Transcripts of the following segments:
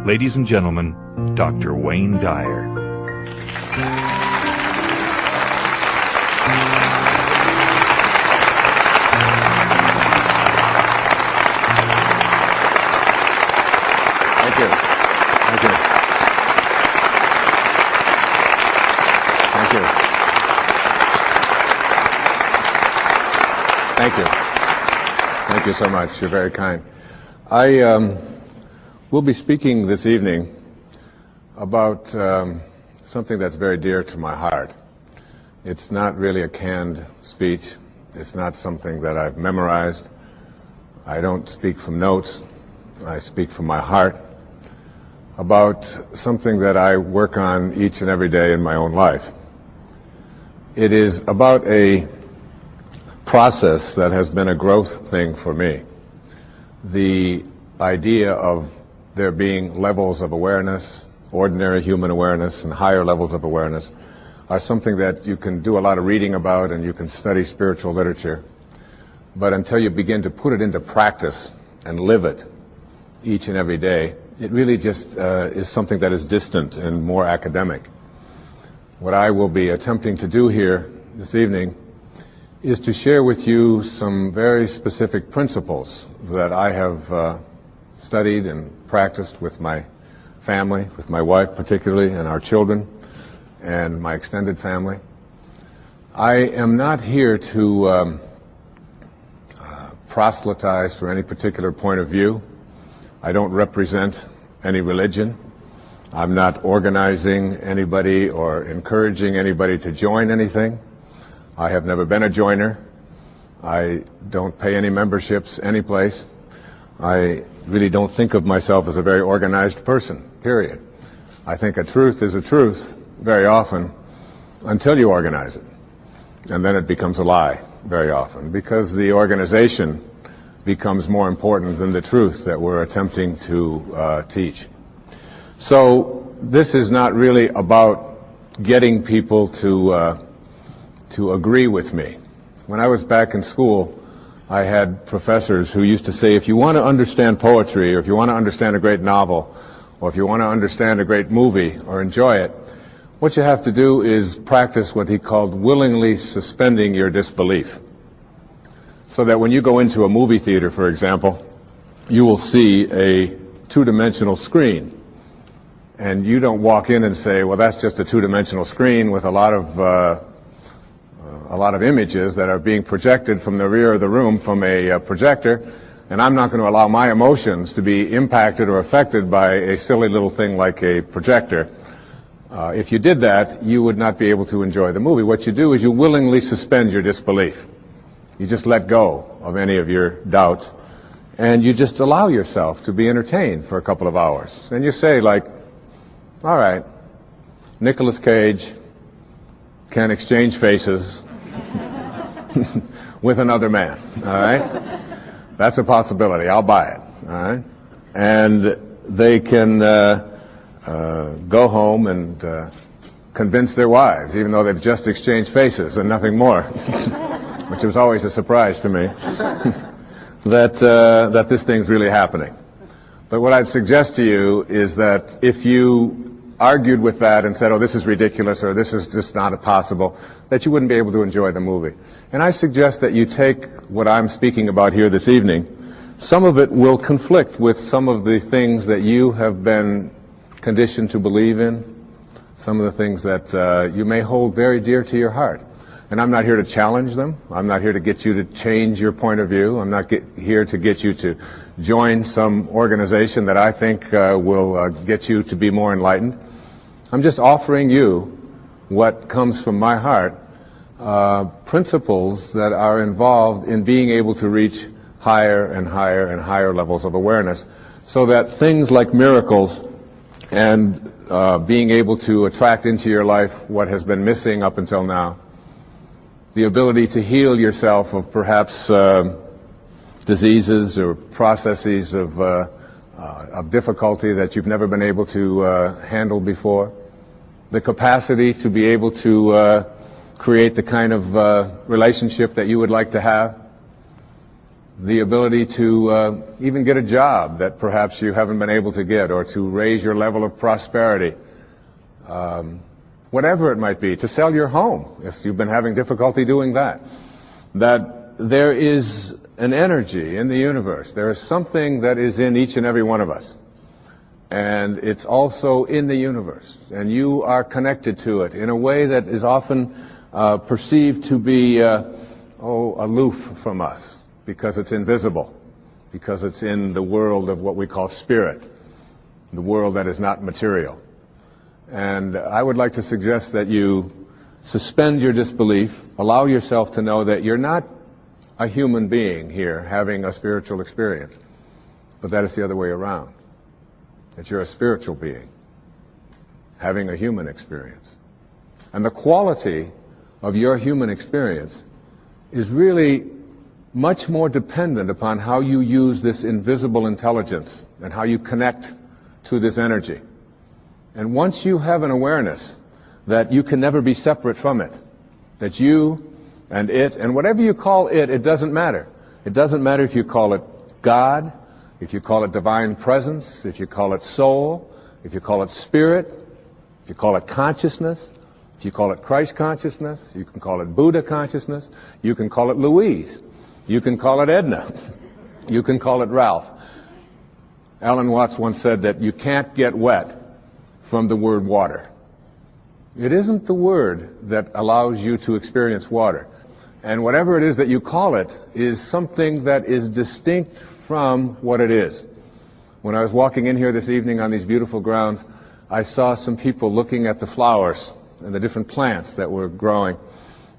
Ladies and gentlemen, Dr. Wayne Dyer. Thank you. Thank you. Thank you. Thank you. Thank you so much. You're very kind. I will be speaking this evening about something that's very dear to my heart. It's not really a canned speech. It's not something that I've memorized. I don't speak from notes. I speak from my heart about something that I work on each and every day in my own life. It is about a process that has been a growth thing for me. The idea of there being levels of awareness, ordinary human awareness, and higher levels of awareness are something that you can do a lot of reading about and you can study spiritual literature. But until you begin to put it into practice and live it each and every day, it really just is something that is distant and more academic. What I will be attempting to do here this evening is to share with you some very specific principles that I have studied and practiced with my family, with my wife particularly, and our children, and my extended family. I am not here to proselytize for any particular point of view. I don't represent any religion. I'm not organizing anybody or encouraging anybody to join anything. I have never been a joiner. I don't pay any memberships anyplace. I really don't think of myself as a very organized person, period. I think a truth is a truth very often until you organize it. And then it becomes a lie very often because the organization becomes more important than the truth that we're attempting to teach. So this is not really about getting people to agree with me. When I was back in school, I had professors who used to say, if you want to understand poetry, or if you want to understand a great novel, or if you want to understand a great movie or enjoy it, what you have to do is practice what he called willingly suspending your disbelief. So that when you go into a movie theater, for example, you will see a two-dimensional screen. And you don't walk in and say, well, that's just a two-dimensional screen with a lot of images that are being projected from the rear of the room from a projector, and I'm not going to allow my emotions to be impacted or affected by a silly little thing like a projector. If you did that, you would not be able to enjoy the movie. What you do is you willingly suspend your disbelief. You just let go of any of your doubts, and you just allow yourself to be entertained for a couple of hours. And you say, like, all right, Nicolas Cage can exchange faces with another man, all right? That's a possibility. I'll buy it, all right? And they can go home and convince their wives, even though they've just exchanged faces and nothing more, which was always a surprise to me, that this thing's really happening. But what I'd suggest to you is that if you argued with that and said, oh, this is ridiculous, or this is just not possible, that you wouldn't be able to enjoy the movie. And I suggest that you take what I'm speaking about here this evening. Some of it will conflict with some of the things that you have been conditioned to believe in, some of the things that you may hold very dear to your heart. And I'm not here to challenge them. I'm not here to get you to change your point of view. I'm not here to get you to join some organization that I think will get you to be more enlightened. I'm just offering you what comes from my heart, principles that are involved in being able to reach higher and higher and higher levels of awareness, so that things like miracles and being able to attract into your life what has been missing up until now, the ability to heal yourself of perhaps diseases or processes of difficulty that you've never been able to handle before, the capacity to be able to create the kind of relationship that you would like to have, the ability to even get a job that perhaps you haven't been able to get, or to raise your level of prosperity, whatever it might be, to sell your home if you've been having difficulty doing that. That there is an energy in the universe. There is something that is in each and every one of us. And it's also in the universe. And you are connected to it in a way that is often perceived to be aloof from us, because it's invisible, because it's in the world of what we call spirit, the world that is not material. And I would like to suggest that you suspend your disbelief, allow yourself to know that you're not a human being here having a spiritual experience, but that it's the other way around. That you're a spiritual being having a human experience. And the quality of your human experience is really much more dependent upon how you use this invisible intelligence and how you connect to this energy. And once you have an awareness that you can never be separate from it, that you and it, and whatever you call it, it doesn't matter. It doesn't matter if you call it God, if you call it divine presence, if you call it soul, if you call it spirit, if you call it consciousness, if you call it Christ consciousness, you can call it Buddha consciousness, you can call it Louise, you can call it Edna, you can call it Ralph. Alan Watts once said that you can't get wet from the word water. It isn't the word that allows you to experience water. And whatever it is that you call it is something that is distinct from what it is. When I was walking in here this evening on these beautiful grounds, I saw some people looking at the flowers and the different plants that were growing.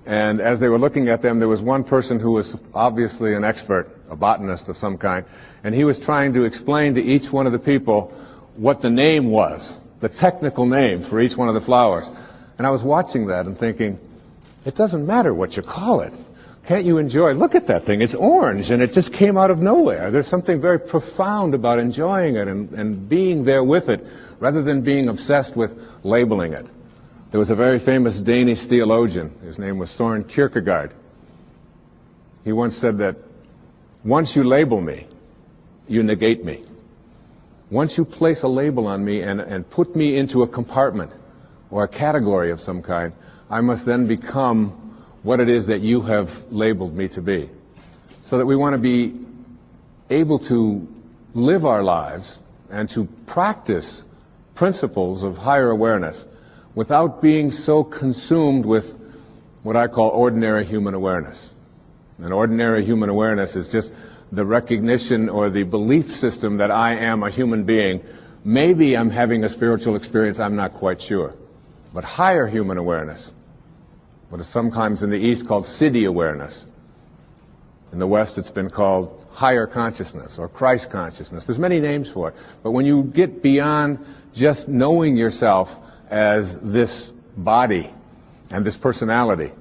And as they were looking at them, there was one person who was obviously an expert, a botanist of some kind, and he was trying to explain to each one of the people what the name was, the technical name for each one of the flowers. And I was watching that and thinking, it doesn't matter what you call it. Can't you enjoy? Look at that thing. It's orange, and it just came out of nowhere. There's something very profound about enjoying it and being there with it, rather than being obsessed with labeling it. There was a very famous Danish theologian. His name was Søren Kierkegaard. He once said that once you label me, you negate me. Once you place a label on me and put me into a compartment or a category of some kind, I must then become what it is that you have labeled me to be. So that we want to be able to live our lives and to practice principles of higher awareness without being so consumed with what I call ordinary human awareness. And ordinary human awareness is just the recognition or the belief system that I am a human being. Maybe I'm having a spiritual experience, I'm not quite sure. But higher human awareness, what is sometimes in the East called Siddhi awareness. In the West it's been called higher consciousness or Christ consciousness. There's many names for it. But when you get beyond just knowing yourself as this body and this personality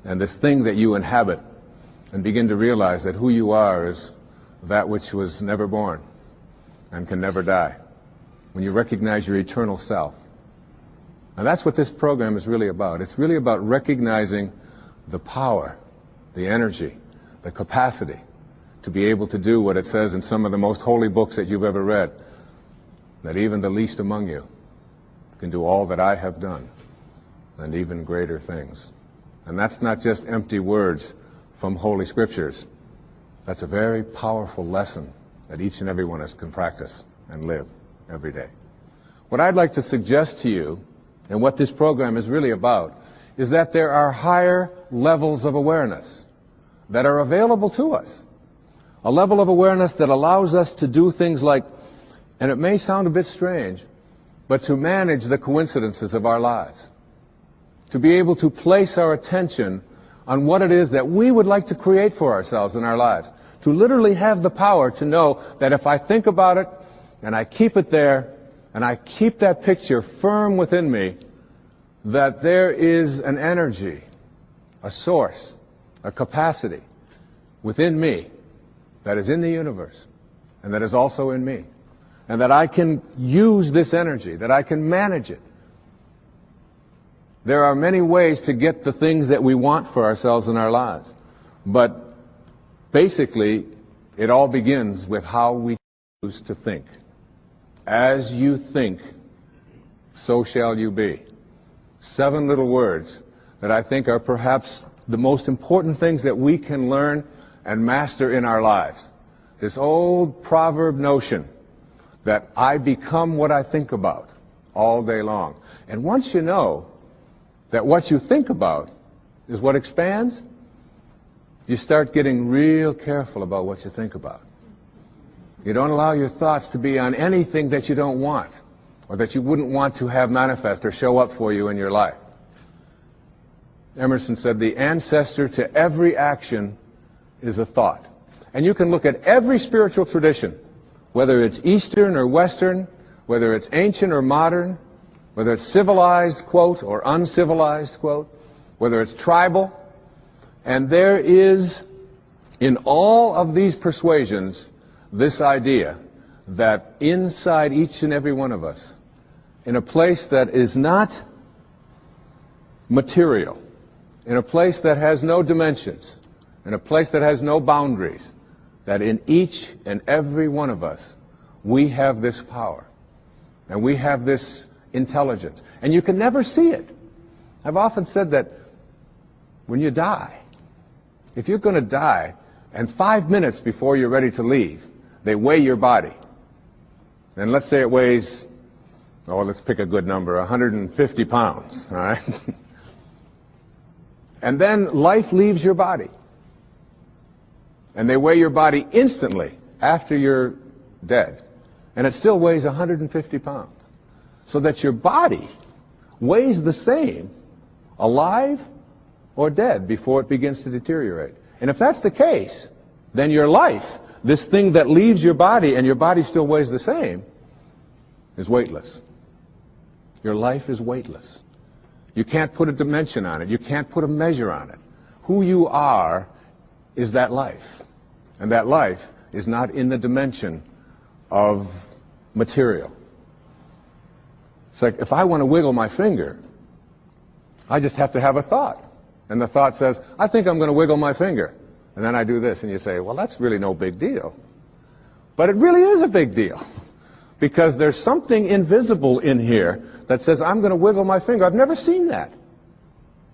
and this thing that you inhabit, and begin to realize that who you are is that which was never born and can never die. When you recognize your eternal self. And that's what this program is really about. It's really about recognizing the power, the energy, the capacity to be able to do what it says in some of the most holy books that you've ever read, that even the least among you can do all that I have done and even greater things. And that's not just empty words from Holy Scriptures. That's a very powerful lesson that each and every one of us can practice and live every day. What I'd like to suggest to you, and what this program is really about, is that there are higher levels of awareness that are available to us. A level of awareness that allows us to do things like, and it may sound a bit strange, but to manage the coincidences of our lives. To be able to place our attention on what it is that we would like to create for ourselves in our lives. To literally have the power to know that if I think about it, and I keep it there, and I keep that picture firm within me, that there is an energy, a source, a capacity within me that is in the universe, and that is also in me. And that I can use this energy, that I can manage it. There are many ways to get the things that we want for ourselves in our lives. But basically, It all begins with how we choose to think. As you think, so shall you be. 7 little words that I think are perhaps the most important things that we can learn and master in our lives. This old proverb notion that I become what I think about all day long. And once you know that what you think about is what expands, you start getting real careful about what you think about. You don't allow your thoughts to be on anything that you don't want or that you wouldn't want to have manifest or show up for you in your life. Emerson said, the ancestor to every action is a thought. And you can look at every spiritual tradition, whether it's Eastern or Western, whether it's ancient or modern, whether it's civilized, quote, or uncivilized, quote, whether it's tribal. And there is, in all of these persuasions, this idea that inside each and every one of us, in a place that is not material, in a place that has no dimensions, in a place that has no boundaries, that in each and every one of us, we have this power, and we have this intelligence. And you can never see it. I've often said that when you die, if you're going to die, and 5 minutes before you're ready to leave, they weigh your body. And let's say it weighs, oh, let's pick a good number, 150 pounds, all right? And then life leaves your body. And they weigh your body instantly after you're dead. And it still weighs 150 pounds. So that your body weighs the same alive or dead before it begins to deteriorate. And if that's the case, then your life, this thing that leaves your body and your body still weighs the same, is weightless. Your life is weightless. You can't put a dimension on it. You can't put a measure on it. Who you are is that life. And that life is not in the dimension of material. It's like if I want to wiggle my finger, I just have to have a thought. And the thought says, I think I'm going to wiggle my finger. And then I do this, and you say, well, that's really no big deal. But it really is a big deal. Because there's something invisible in here that says, I'm going to wiggle my finger. I've never seen that.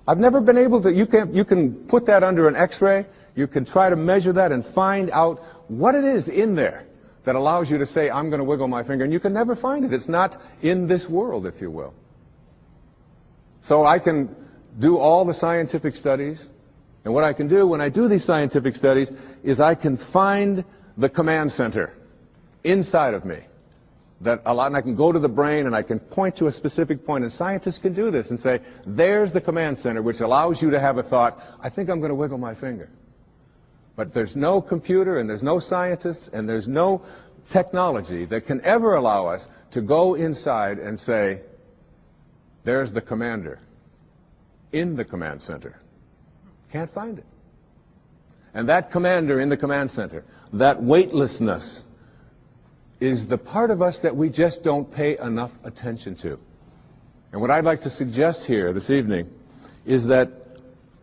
I've never been able to, you can put that under an X-ray, you can try to measure that and find out what it is in there that allows you to say, I'm going to wiggle my finger, and you can never find it. It's not in this world, if you will. So I can do all the scientific studies, and what I can do when I do these scientific studies is I can find the command center inside of me. And I can go to the brain and I can point to a specific point, and scientists can do this and say, there's the command center which allows you to have a thought, I think I'm going to wiggle my finger. But there's no computer and there's no scientists and there's no technology that can ever allow us to go inside and say, there's the commander in the command center. Can't find it. And that commander in the command center, that weightlessness, is the part of us that we just don't pay enough attention to. And what I'd like to suggest here this evening is that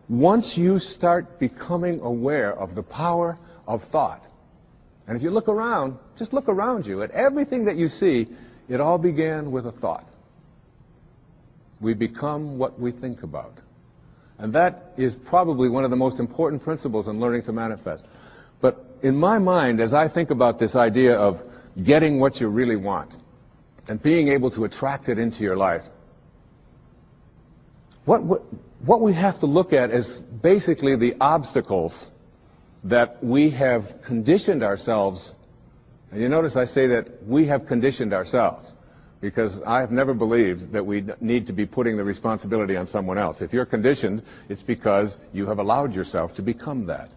once you start becoming aware of the power of thought, and if you look around, just look around you at everything that you see, it all began with a thought. We become what we think about. And that is probably one of the most important principles in learning to manifest. But in my mind, as I think about this idea of getting what you really want and being able to attract it into your life, what we have to look at is basically the obstacles that we have conditioned ourselves. And you notice I say that we have conditioned ourselves, because I have never believed that we need to be putting the responsibility on someone else. If you're conditioned, it's because you have allowed yourself to become that.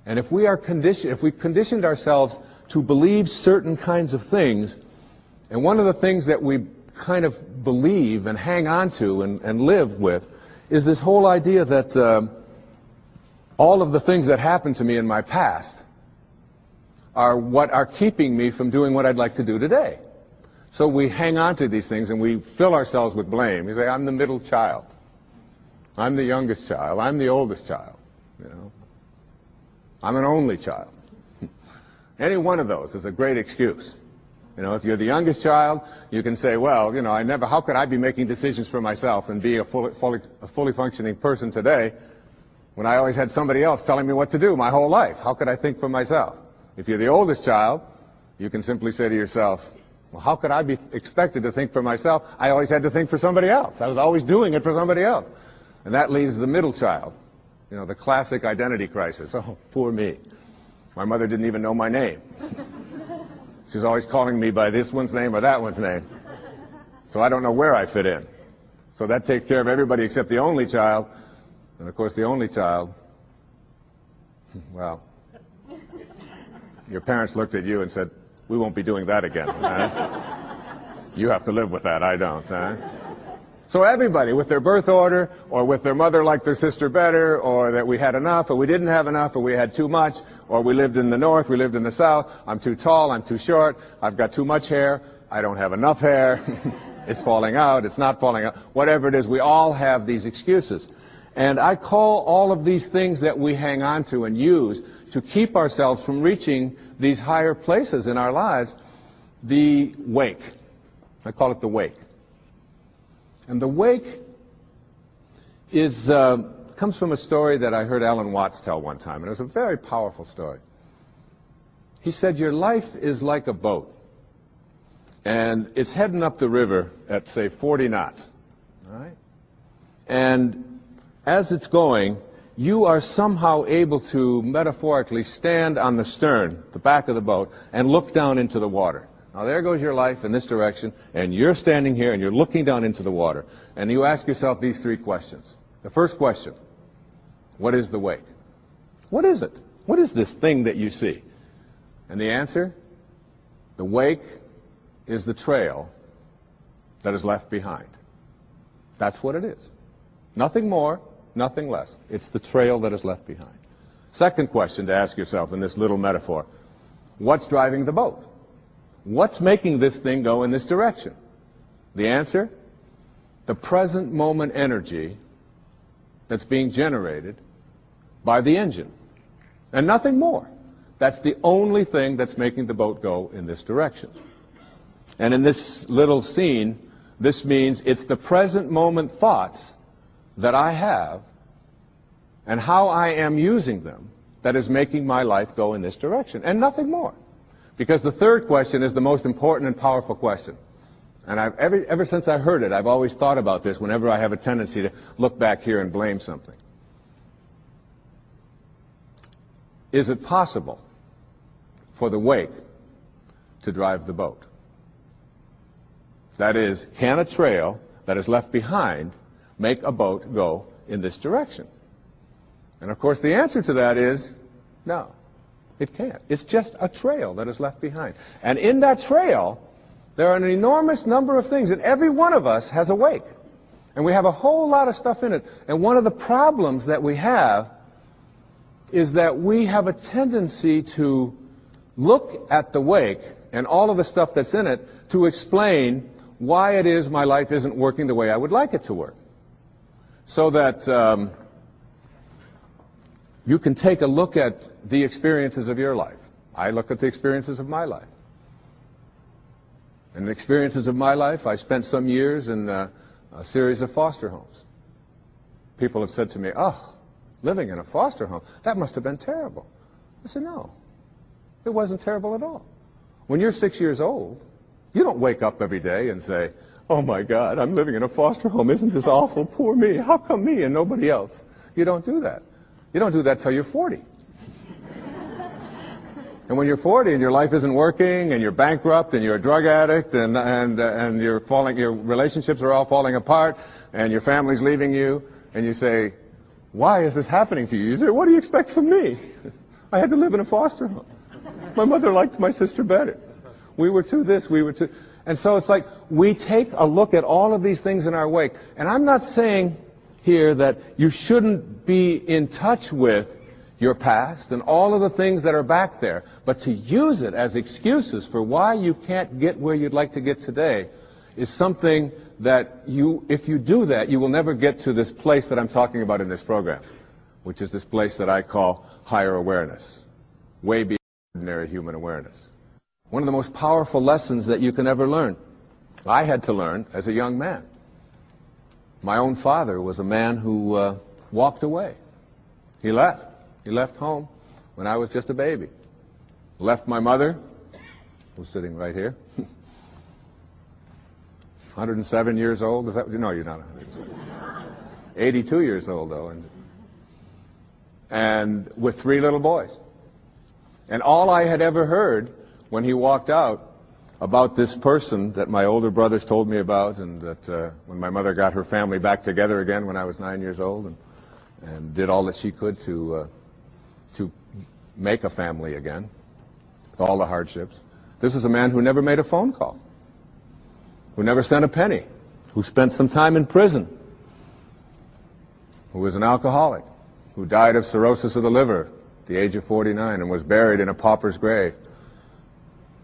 And if we are conditioned, if we've conditioned ourselves to believe certain kinds of things, and one of the things that we kind of believe and hang on to and live with is this whole idea that all of the things that happened to me in my past are what are keeping me from doing what I'd like to do today. So we hang on to these things and we fill ourselves with blame. We say, I'm the middle child. I'm the youngest child. I'm the oldest child. You know, I'm an only child. Any one of those is a great excuse. You know, if you're the youngest child, you can say, well, you know, how could I be making decisions for myself and be a fully functioning person today when I always had somebody else telling me what to do my whole life? How could I think for myself? If you're the oldest child, you can simply say to yourself, well, how could I be expected to think for myself? I always had to think for somebody else. I was always doing it for somebody else. And that leaves the middle child, you know, the classic identity crisis. Oh, poor me. My mother didn't even know my name. She was always calling me by this one's name or that one's name. So I don't know where I fit in. So that takes care of everybody except the only child. And of course, the only child, well, your parents looked at you and said, we won't be doing that again. You have to live with that, I don't. So everybody, with their birth order, or with their mother liked their sister better, or that we had enough, or we didn't have enough, or we had too much, or we lived in the north, we lived in the south, I'm too tall, I'm too short, I've got too much hair, I don't have enough hair, it's falling out, it's not falling out, whatever it is, we all have these excuses. And I call all of these things that we hang on to and use to keep ourselves from reaching these higher places in our lives, the wake. I call it the wake. And the wake is, comes from a story that I heard Alan Watts tell one time, and it was a very powerful story. He said, your life is like a boat, and it's heading up the river at, say, 40 knots. All right? And as it's going, you are somehow able to metaphorically stand on the stern, the back of the boat, and look down into the water. Now there goes your life in this direction, and you're standing here and you're looking down into the water. And you ask yourself these three questions. The first question, what is the wake? What is it? What is this thing that you see? And the answer, the wake is the trail that is left behind. That's what it is. Nothing more, nothing less. It's the trail that is left behind. Second question to ask yourself in this little metaphor, what's driving the boat? What's making this thing go in this direction? The answer, the present moment energy that's being generated by the engine, and nothing more. That's the only thing that's making the boat go in this direction. And in this little scene, this means it's the present moment thoughts that I have and how I am using them that is making my life go in this direction, and nothing more. Because the third question is the most important and powerful question. And ever since I heard it, I've always thought about this whenever I have a tendency to look back here and blame something. Is it possible for the wake to drive the boat? That is, can a trail that is left behind make a boat go in this direction? And of course the answer to that is no. It can't. It's just a trail that is left behind. And in that trail, there are an enormous number of things, and every one of us has a wake. And we have a whole lot of stuff in it. And one of the problems that we have is that we have a tendency to look at the wake and all of the stuff that's in it to explain why it is my life isn't working the way I would like it to work. So that you can take a look at the experiences of your life. I look at the experiences of my life. In the experiences of my life, I spent some years in a series of foster homes. People have said to me, oh, living in a foster home, that must have been terrible. I said, no, it wasn't terrible at all. When you're 6 years old, you don't wake up every day and say, oh my God, I'm living in a foster home. Isn't this awful? Poor me. How come me and nobody else? You don't do that. You don't do that till you're 40. And when you're 40 and your life isn't working and you're bankrupt and you're a drug addict and you're falling, your relationships are all falling apart and your family's leaving you, and you say, why is this happening to you? You say, what do you expect from me? I had to live in a foster home. My mother liked my sister better. We were too this, we were too... And so it's like we take a look at all of these things in our wake. And I'm not saying here that you shouldn't be in touch with your past and all of the things that are back there, but to use it as excuses for why you can't get where you'd like to get today is something that if you do that, you will never get to this place that I'm talking about in this program, which is this place that I call higher awareness, way beyond ordinary human awareness. One of the most powerful lessons that you can ever learn. I had to learn as a young man. My own father was a man who walked away. He left. He left home when I was just a baby. Left my mother, who's sitting right here, 107 years old. Is that? No, you're not 107. 82 years old, though. And with 3 little boys. And all I had ever heard when he walked out about this person that my older brothers told me about, and that when my mother got her family back together again when I was 9 years old, and did all that she could to make a family again, with all the hardships. This was a man who never made a phone call, who never sent a penny, who spent some time in prison, who was an alcoholic, who died of cirrhosis of the liver at the age of 49 and was buried in a pauper's grave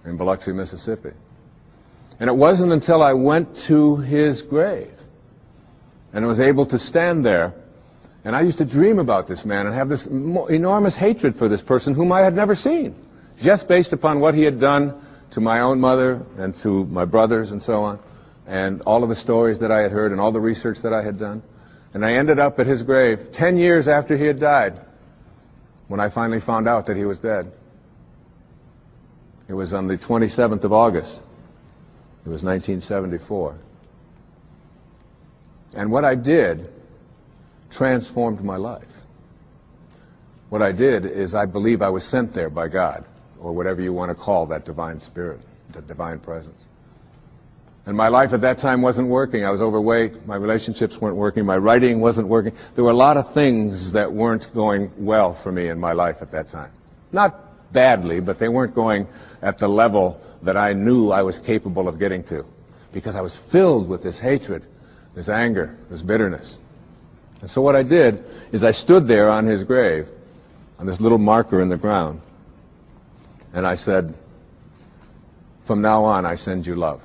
in Biloxi, Mississippi. And it wasn't until I went to his grave and was able to stand there, and I used to dream about this man and have this enormous hatred for this person whom I had never seen, just based upon what he had done to my own mother and to my brothers and so on, and all of the stories that I had heard and all the research that I had done. And I ended up at his grave 10 years after he had died when I finally found out that he was dead. It was on the 27th of August. It was 1974. And what I did transformed my life. What I did is I believe I was sent there by God, or whatever you want to call that divine spirit, that divine presence. And my life at that time wasn't working. I was overweight. My relationships weren't working. My writing wasn't working. There were a lot of things that weren't going well for me in my life at that time. Not badly, but they weren't going at the level that I knew I was capable of getting to, because I was filled with this hatred, this anger, this bitterness. And so what I did is I stood there on his grave, on this little marker in the ground, and I said, from now on, I send you love.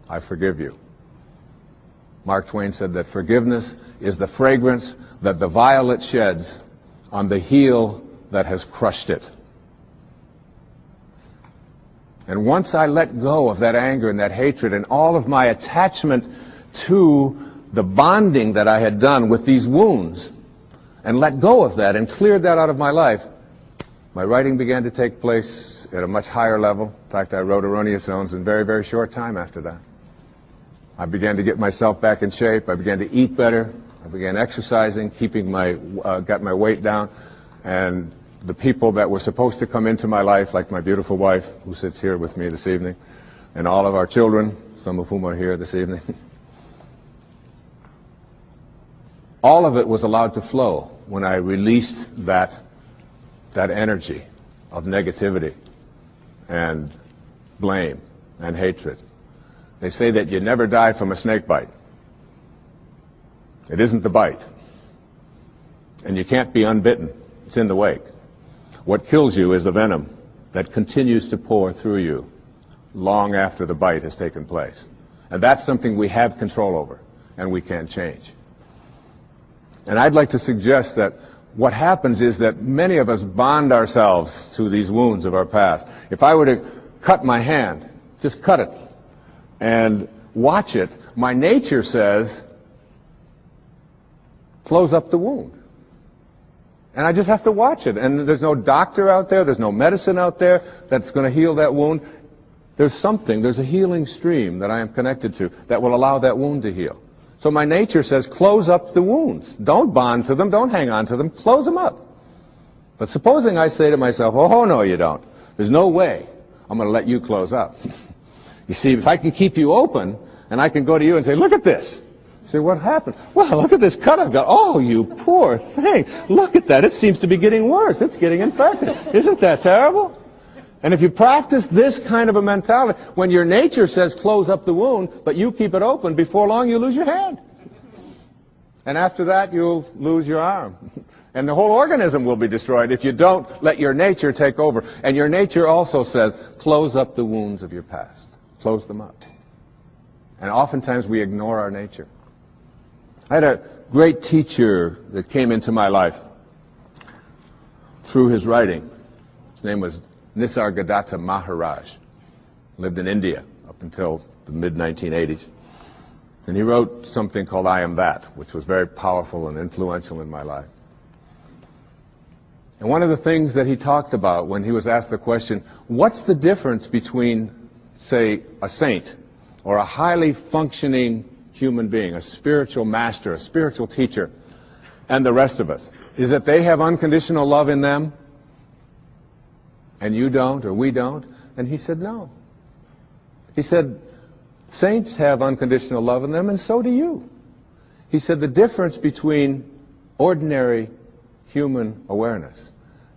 I forgive you. Mark Twain said that forgiveness is the fragrance that the violet sheds on the heel that has crushed it. And once I let go of that anger and that hatred and all of my attachment to the bonding that I had done with these wounds, and let go of that and cleared that out of my life, my writing began to take place at a much higher level. In fact, I wrote Erroneous Zones in very, very short time after that. I began to get myself back in shape. I began to eat better. I began exercising, got my weight down. And the people that were supposed to come into my life, like my beautiful wife, who sits here with me this evening, and all of our children, some of whom are here this evening, all of it was allowed to flow when I released that energy of negativity and blame and hatred. They say that you never die from a snake bite. It isn't the bite. And you can't be unbitten. It's in the wake. What kills you is the venom that continues to pour through you long after the bite has taken place. And that's something we have control over and we can change. And I'd like to suggest that what happens is that many of us bond ourselves to these wounds of our past. If I were to cut my hand, just cut it, and watch it, my nature says, close up the wound. And I just have to watch it. And there's no doctor out there, there's no medicine out there that's going to heal that wound. There's a healing stream that I am connected to that will allow that wound to heal. So my nature says, close up the wounds. Don't bond to them, don't hang on to them, close them up. But supposing I say to myself, oh, no, you don't. There's no way I'm going to let you close up. You see, if I can keep you open, and I can go to you and say, look at this. You say, what happened? Well, look at this cut I've got. Oh, you poor thing. Look at that. It seems to be getting worse. It's getting infected. Isn't that terrible? And if you practice this kind of a mentality, when your nature says close up the wound, but you keep it open, before long you lose your hand. And after that, you'll lose your arm. And the whole organism will be destroyed if you don't let your nature take over. And your nature also says, close up the wounds of your past. Close them up. And oftentimes we ignore our nature. I had a great teacher that came into my life through his writing. His name was Nisargadatta Maharaj. Lived in India up until the mid-1980s. And he wrote something called I Am That, which was very powerful and influential in my life. And one of the things that he talked about when he was asked the question, what's the difference between, say, a saint or a highly functioning human being, a spiritual master, a spiritual teacher, and the rest of us? Is that they have unconditional love in them and you don't, or we don't? And he said, no. He said, saints have unconditional love in them, and so do you. He said the difference between ordinary human awareness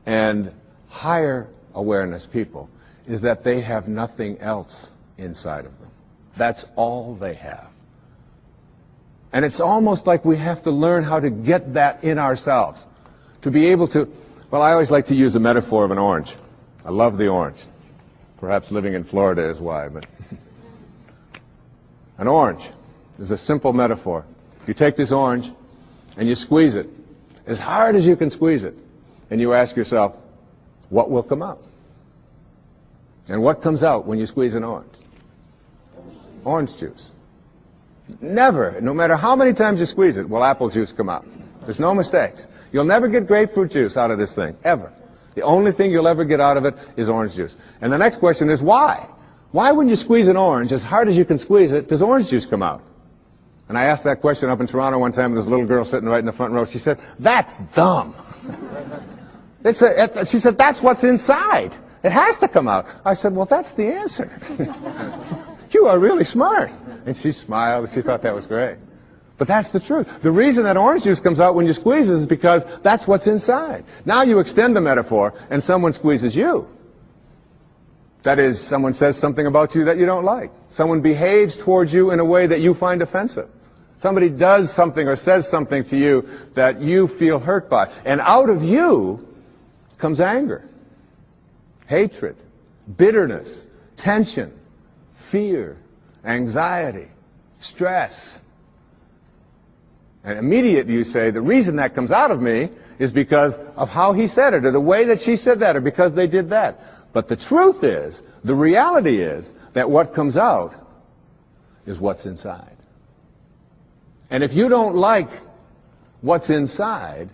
and higher awareness people is that they have nothing else inside of them. That's all they have. And it's almost like we have to learn how to get that in ourselves. To be able to, well, I always like to use the metaphor of an orange. I love the orange. Perhaps living in Florida is why, but an orange is a simple metaphor. You take this orange and you squeeze it as hard as you can squeeze it, and you ask yourself, what will come out? And what comes out when you squeeze an orange? Orange juice. Never, no matter how many times you squeeze it, will apple juice come out. There's no mistakes. You'll never get grapefruit juice out of this thing, ever. The only thing you'll ever get out of it is orange juice. And the next question is why? Why when you squeeze an orange, as hard as you can squeeze it, does orange juice come out? And I asked that question up in Toronto one time, and this little girl sitting right in the front row, she said, that's dumb. She said, that's what's inside. It has to come out. I said, well, that's the answer. You are really smart. And she smiled, and she thought that was great. But that's the truth. The reason that orange juice comes out when you squeeze it is because that's what's inside. Now you extend the metaphor, and someone squeezes you. That is, someone says something about you that you don't like. Someone behaves towards you in a way that you find offensive. Somebody does something or says something to you that you feel hurt by. And out of you comes anger, hatred, bitterness, tension, fear, anxiety, stress. And immediately you say, the reason that comes out of me is because of how he said it, or the way that she said that, or because they did that. But the truth is, the reality is, that what comes out is what's inside. And if you don't like what's inside,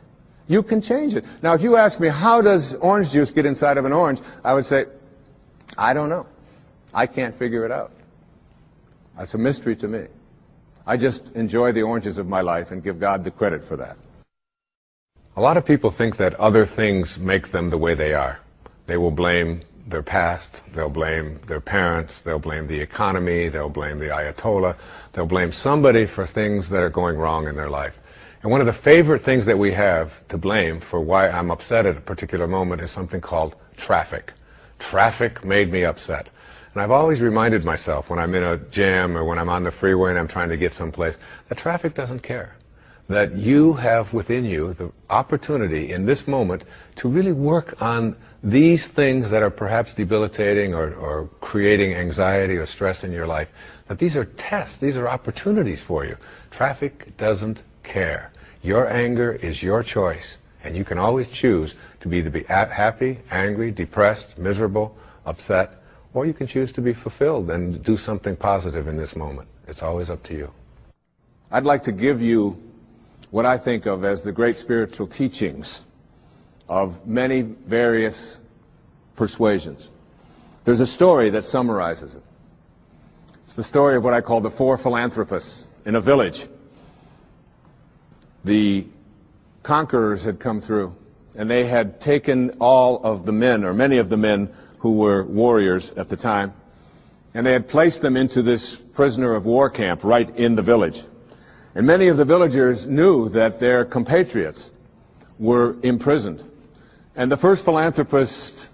you can change it. Now, if you ask me, how does orange juice get inside of an orange? I would say, I don't know. I can't figure it out. That's a mystery to me. I just enjoy the oranges of my life and give God the credit for that. A lot of people think that other things make them the way they are. They will blame their past, they'll blame their parents, they'll blame the economy, they'll blame the Ayatollah, they'll blame somebody for things that are going wrong in their life. And one of the favorite things that we have to blame for why I'm upset at a particular moment is something called traffic. Traffic made me upset. And I've always reminded myself when I'm in a jam or when I'm on the freeway and I'm trying to get someplace, that traffic doesn't care. That you have within you the opportunity in this moment to really work on these things that are perhaps debilitating or creating anxiety or stress in your life. That these are tests, these are opportunities for you. Traffic doesn't care. Your anger is your choice, and you can always choose to be happy, angry, depressed, miserable, upset, or you can choose to be fulfilled and do something positive in this moment. It's always up to you. I'd like to give you what I think of as the great spiritual teachings of many various persuasions. There's a story that summarizes it. It's the story of what I call the four philanthropists in a village. The conquerors had come through, and they had taken all of the men, or many of the men who were warriors at the time, and they had placed them into this prisoner of war camp right in the village. And many of the villagers knew that their compatriots were imprisoned. And the first philanthropist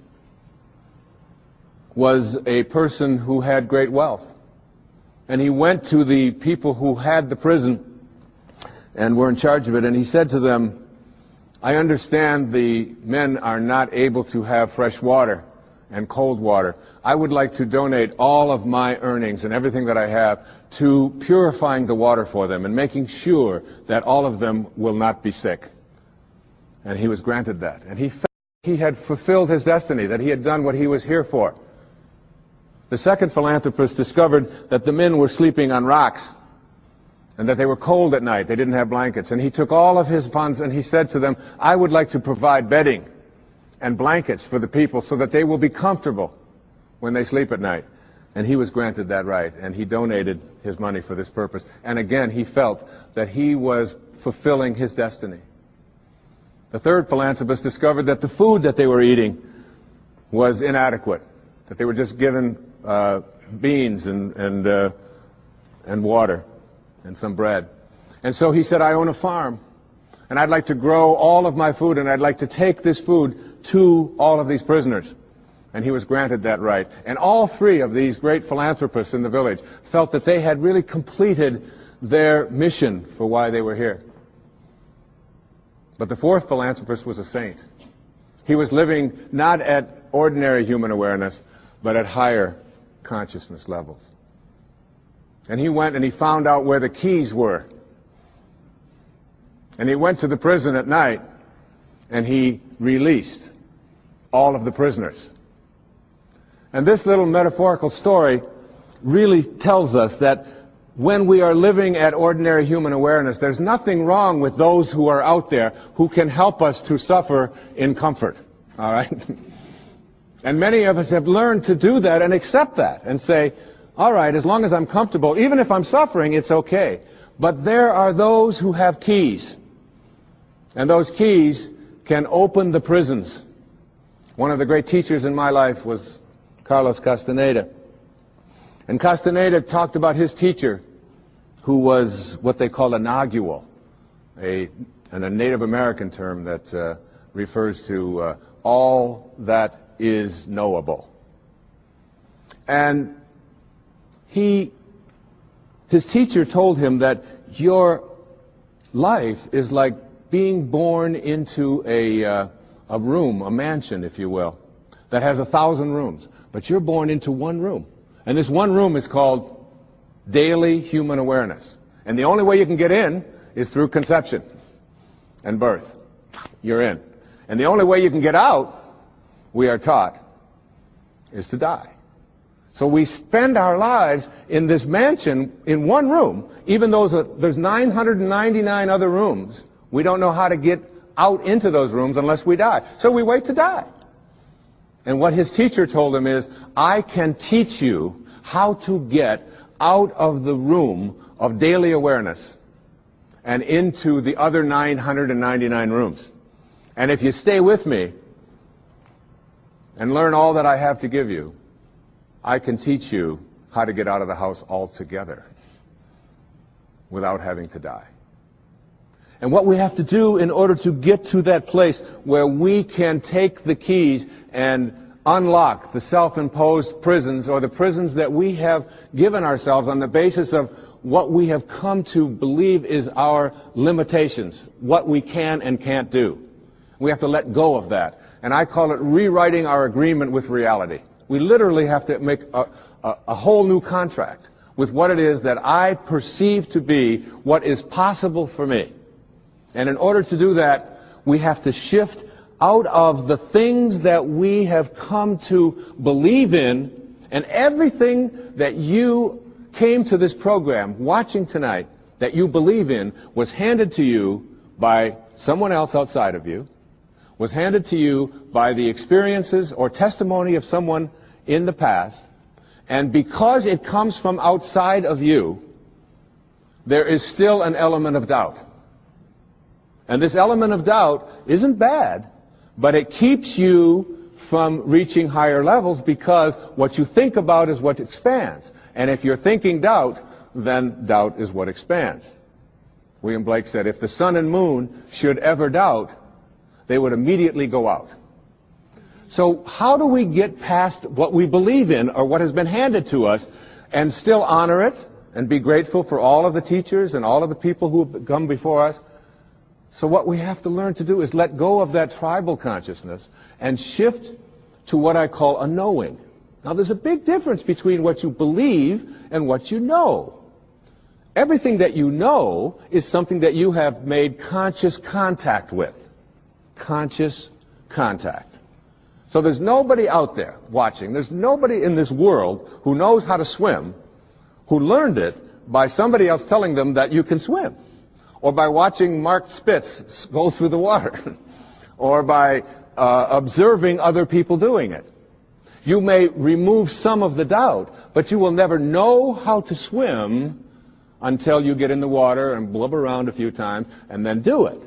was a person who had great wealth. And he went to the people who had the prison and were in charge of it, and he said to them, I understand the men are not able to have fresh water and cold water. I would like to donate all of my earnings and everything that I have to purifying the water for them and making sure that all of them will not be sick. And he was granted that. And he he had fulfilled his destiny, that he had done what he was here for. The second philanthropist discovered that the men were sleeping on rocks and that they were cold at night. They didn't have blankets. And he took all of his funds and he said to them, I would like to provide bedding and blankets for the people so that they will be comfortable when they sleep at night. And he was granted that right, and he donated his money for this purpose. And again, he felt that he was fulfilling his destiny. The third philanthropist discovered that the food that they were eating was inadequate, that they were just given beans and water and some bread. And so he said, I own a farm, and I'd like to grow all of my food, and I'd like to take this food to all of these prisoners. And he was granted that right. And all three of these great philanthropists in the village felt that they had really completed their mission for why they were here. But the fourth philanthropist was a saint. He was living not at ordinary human awareness, but at higher consciousness levels. And he went and he found out where the keys were. And he went to the prison at night and he released all of the prisoners. And this little metaphorical story really tells us that when we are living at ordinary human awareness, there's nothing wrong with those who are out there who can help us to suffer in comfort. All right? And many of us have learned to do that and accept that and say, all right, as long as I'm comfortable, even if I'm suffering, it's okay. But there are those who have keys. And those keys can open the prisons. One of the great teachers in my life was Carlos Castaneda. And Castaneda talked about his teacher, who was what they call a nagual, a Native American term that refers to all that is knowable. And his teacher told him that your life is like being born into a room, a mansion, if you will, that has 1,000 rooms. But you're born into one room. And this one room is called daily human awareness. And the only way you can get in is through conception and birth. You're in. And the only way you can get out, we are taught, is to die. So we spend our lives in this mansion in one room, even though there's 999 other rooms. We don't know how to get out into those rooms unless we die. So we wait to die. And what his teacher told him is, I can teach you how to get out of the room of daily awareness and into the other 999 rooms. And if you stay with me and learn all that I have to give you, I can teach you how to get out of the house altogether without having to die. And what we have to do in order to get to that place where we can take the keys and unlock the self-imposed prisons, or the prisons that we have given ourselves on the basis of what we have come to believe is our limitations, what we can and can't do. We have to let go of that. And I call it rewriting our agreement with reality. We literally have to make a whole new contract with what it is that I perceive to be what is possible for me. And in order to do that, we have to shift out of the things that we have come to believe in, and everything that you came to this program watching tonight that you believe in was handed to you by someone else outside of you, was handed to you by the experiences or testimony of someone in the past, and because it comes from outside of you, there is still an element of doubt. And this element of doubt isn't bad, but it keeps you from reaching higher levels, because what you think about is what expands. And if you're thinking doubt, then doubt is what expands. William Blake said, if the sun and moon should ever doubt, they would immediately go out. So how do we get past what we believe in, or what has been handed to us, and still honor it and be grateful for all of the teachers and all of the people who have come before us? So what we have to learn to do is let go of that tribal consciousness and shift to what I call a knowing. Now, there's a big difference between what you believe and what you know. Everything that you know is something that you have made conscious contact with. Conscious contact. So there's nobody out there watching. There's nobody in this world who knows how to swim, who learned it by somebody else telling them that you can swim, or by watching Mark Spitz go through the water, or by observing other people doing it. You may remove some of the doubt, but you will never know how to swim until you get in the water and blubber around a few times and then do it.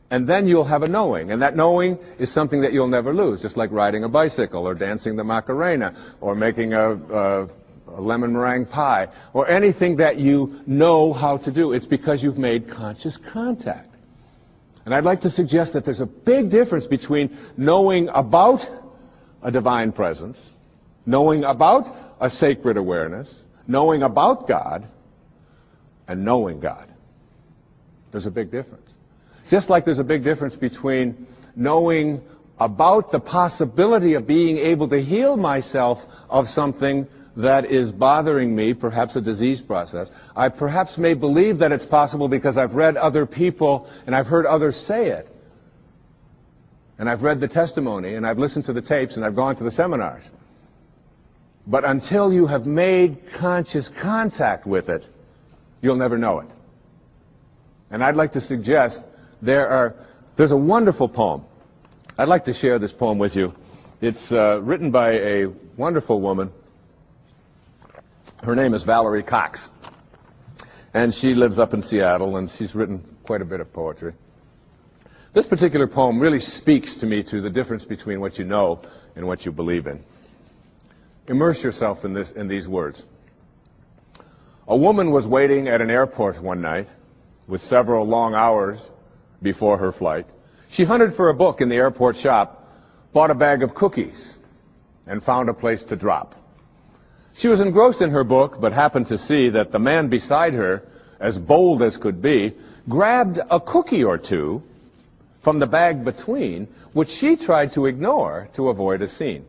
And then you'll have a knowing. And that knowing is something that you'll never lose, just like riding a bicycle or dancing the Macarena or making a lemon meringue pie or anything that you know how to do. It's because you've made conscious contact. And I'd like to suggest that there's a big difference between knowing about a divine presence, knowing about a sacred awareness, knowing about God, and knowing God. There's a big difference. Just like there's a big difference between knowing about the possibility of being able to heal myself of something that is bothering me, perhaps a disease process. I perhaps may believe that it's possible because I've read other people and I've heard others say it. And I've read the testimony and I've listened to the tapes and I've gone to the seminars. But until you have made conscious contact with it, you'll never know it. And I'd like to suggest there's a wonderful poem. I'd like to share this poem with you. It's written by a wonderful woman. Her name is Valerie Cox. And she lives up in Seattle, and she's written quite a bit of poetry. This particular poem really speaks to me to the difference between what you know and what you believe in. Immerse yourself in these words. A woman was waiting at an airport one night with several long hours before her flight. She hunted for a book in the airport shop, bought a bag of cookies, and found a place to drop. She was engrossed in her book, but happened to see that the man beside her, as bold as could be, grabbed a cookie or two from the bag between, which she tried to ignore to avoid a scene.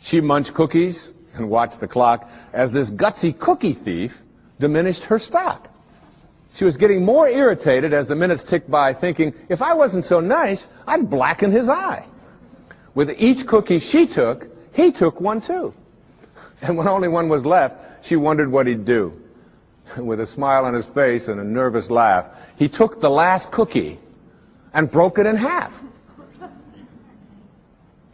She munched cookies and watched the clock as this gutsy cookie thief diminished her stock. She was getting more irritated as the minutes ticked by, thinking, if I wasn't so nice, I'd blacken his eye. With each cookie she took, he took one too. And when only one was left, she wondered what he'd do. With a smile on his face and a nervous laugh, he took the last cookie and broke it in half.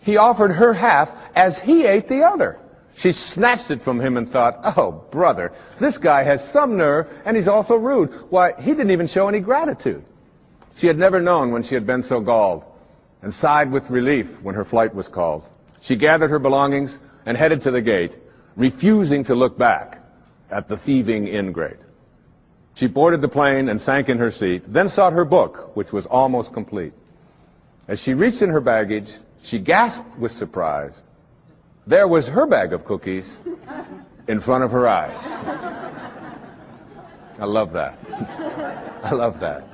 He offered her half as he ate the other. She snatched it from him and thought, oh, brother, this guy has some nerve, and he's also rude. Why, he didn't even show any gratitude. She had never known when she had been so galled, and sighed with relief when her flight was called. She gathered her belongings and headed to the gate, refusing to look back at the thieving ingrate. She boarded the plane and sank in her seat, then sought her book, which was almost complete. As she reached in her baggage, she gasped with surprise. There was her bag of cookies in front of her eyes. I love that. I love that.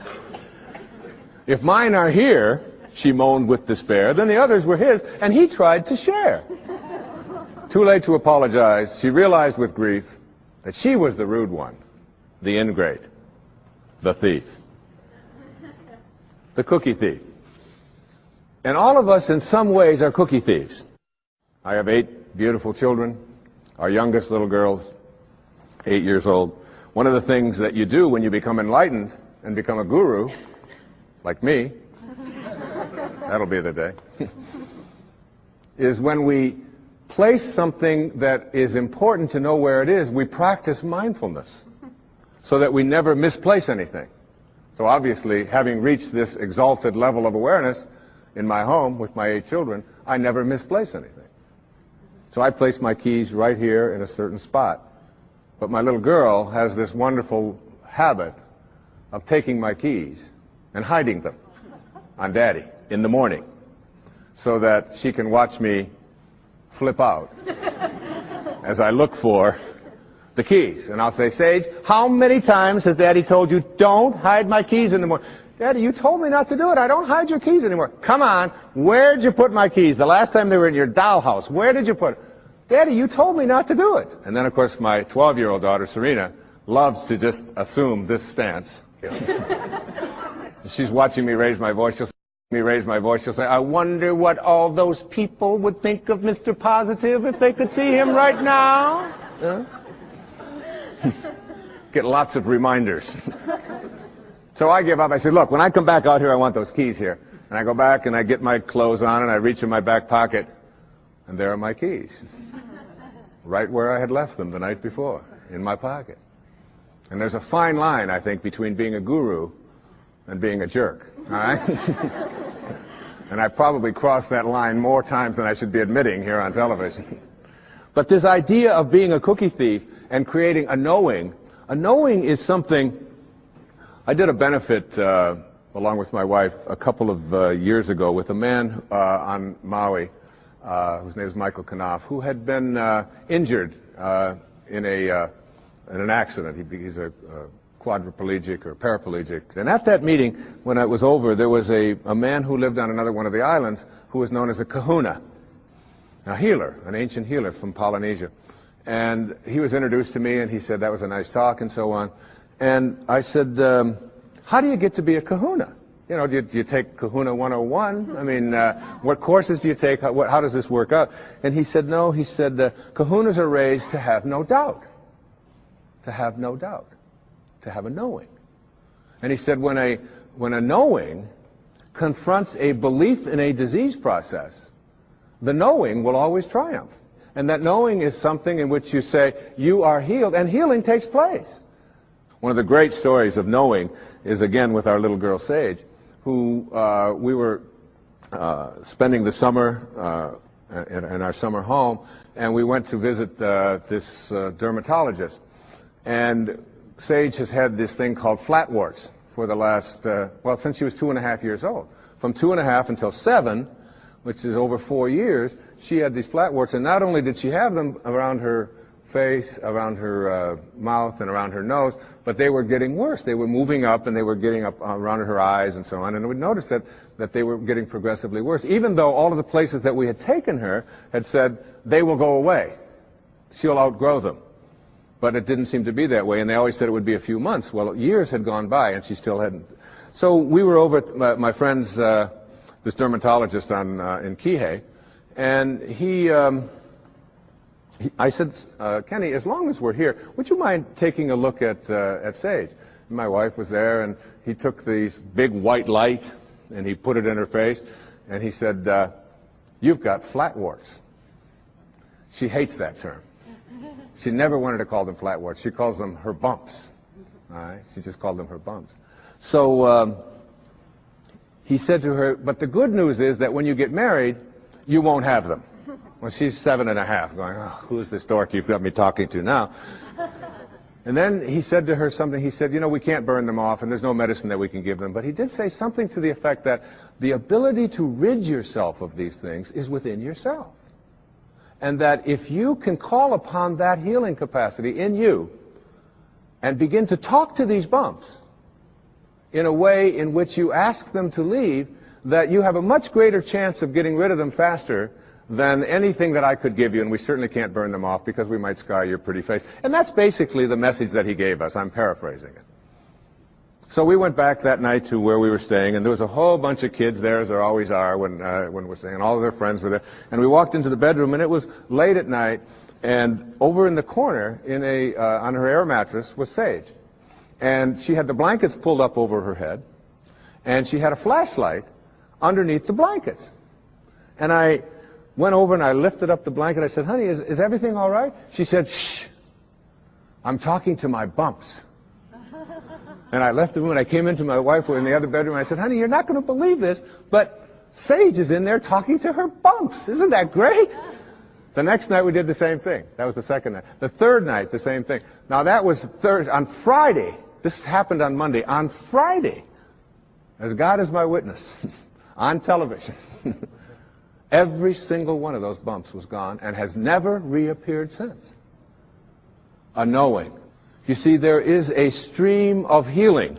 If mine are here, she moaned with despair, then the others were his, and he tried to share. Too late to apologize, she realized with grief that she was the rude one, the ingrate, the thief, the cookie thief. And all of us in some ways are cookie thieves. I have 8 beautiful children. Our youngest little girl's 8 years old. One of the things that you do when you become enlightened and become a guru, like me, that'll be the day, is when we place something that is important to know where it is, we practice mindfulness so that we never misplace anything. So obviously, having reached this exalted level of awareness in my home with my 8 children, I never misplace anything. So I place my keys right here in a certain spot. But my little girl has this wonderful habit of taking my keys and hiding them on Daddy in the morning so that she can watch me flip out as I look for the keys. And I'll say, Sage, how many times has Daddy told you, don't hide my keys in the morning? Daddy, you told me not to do it. I don't hide your keys anymore. Come on, where'd you put my keys? The last time they were in your dollhouse, where did you put it? Daddy, you told me not to do it. And then, of course, my 12-year-old daughter, Serena, loves to just assume this stance. She's watching me raise my voice. She'll say, me raise my voice, she'll say, I wonder what all those people would think of Mr. Positive if they could see him right now. Get lots of reminders. So I give up. I said, look, when I come back out here, I want those keys here. And I go back and I get my clothes on and I reach in my back pocket, and there are my keys. Right where I had left them the night before, in my pocket. And there's a fine line, I think, between being a guru and being a jerk. All right? And I probably crossed that line more times than I should be admitting here on television. But this idea of being a cookie thief and creating a knowing is something. I did a benefit along with my wife a couple of years ago with a man on Maui whose name is Michael Knopf, who had been injured in an accident. He's a quadriplegic or paraplegic. And at that meeting, when it was over, there was a man who lived on another one of the islands who was known as a kahuna, a healer, an ancient healer from Polynesia. And he was introduced to me, and he said that was a nice talk and so on. And I said, how do you get to be a kahuna? You know, do you take Kahuna 101? I mean, what courses do you take? How does this work out? And he said, no. He said, kahunas are raised to have no doubt. To have no doubt. To have a knowing. And he said, when a knowing confronts a belief in a disease process, the knowing will always triumph. And that knowing is something in which you say, you are healed, and healing takes place. One of the great stories of knowing is, again, with our little girl, Sage, who we were spending the summer in our summer home, and we went to visit this dermatologist. And Sage has had this thing called flatwarts for the last, since she was 2.5 years old. From 2.5 until 7, which is over 4 years, she had these flatwarts, and not only did she have them around her face, around her mouth, and around her nose, but they were getting worse. They were moving up, and they were getting up around her eyes and so on, and we noticed that they were getting progressively worse, even though all of the places that we had taken her had said, they will go away. She'll outgrow them. But it didn't seem to be that way, and they always said it would be a few months. Well, years had gone by, and she still hadn't. So we were over at my friend's, this dermatologist in Kihei, and I said, Kenny, as long as we're here, would you mind taking a look at Sage? And my wife was there, and he took these big white light, and he put it in her face, and he said, you've got flatwarts. She hates that term. She never wanted to call them flatwarts. She calls them her bumps. All right? She just called them her bumps. So he said to her, but the good news is that when you get married, you won't have them. Well, she's 7.5, going, oh, who's this dork you've got me talking to now? And then he said to her something. He said, you know, we can't burn them off, and there's no medicine that we can give them. But he did say something to the effect that the ability to rid yourself of these things is within yourself. And that if you can call upon that healing capacity in you and begin to talk to these bumps in a way in which you ask them to leave, that you have a much greater chance of getting rid of them faster than anything that I could give you, and we certainly can't burn them off because we might scar your pretty face. And that's basically the message that he gave us. I'm paraphrasing it. So we went back that night to where we were staying, and there was a whole bunch of kids there, as there always are when we're staying, and all of their friends were there. And we walked into the bedroom, and it was late at night, and over in the corner, on her air mattress, was Sage. And she had the blankets pulled up over her head, and she had a flashlight underneath the blankets. And I went over and I lifted up the blanket. I said, honey, is everything all right? She said, shh, I'm talking to my bumps. And I left the room, and I came into my wife in the other bedroom, and I said, honey, you're not going to believe this, but Sage is in there talking to her bumps. Isn't that great? The next night we did the same thing. That was the second night. The third night, the same thing. Now that was Thursday. On Friday, this happened on Monday. On Friday, as God is my witness, on television, every single one of those bumps was gone and has never reappeared since. A knowing. You see, there is a stream of healing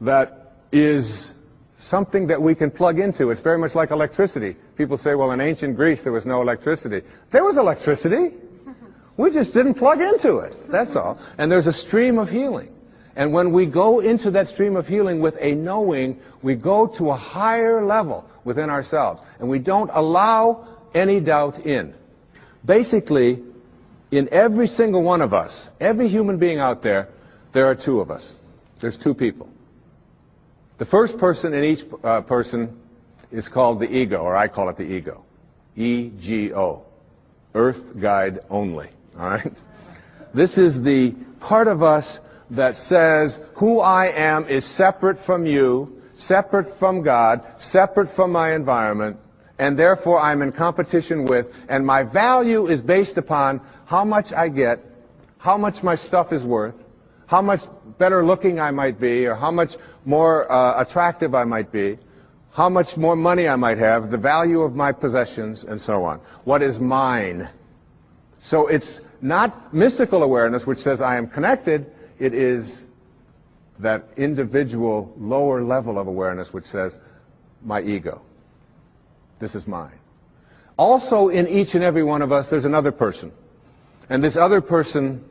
that is something that we can plug into. It's very much like electricity. People say, well, in ancient Greece there was no electricity. There was electricity. We just didn't plug into it. That's all. And there's a stream of healing. And when we go into that stream of healing with a knowing, we go to a higher level within ourselves. And we don't allow any doubt in. Basically, in every single one of us, every human being out there, there are two of us. There's two people. The first person in each person is called the ego, or I call it the ego. E-G-O. Earth Guide Only. All right? This is the part of us that says who I am is separate from you, separate from God, separate from my environment, and therefore I'm in competition with, and my value is based upon how much I get, how much my stuff is worth, how much better looking I might be, or how much more attractive I might be, how much more money I might have, the value of my possessions, and so on. What is mine? So it's not mystical awareness which says I am connected. It is that individual lower level of awareness which says my ego. This is mine. Also in each and every one of us there's another person. And this other person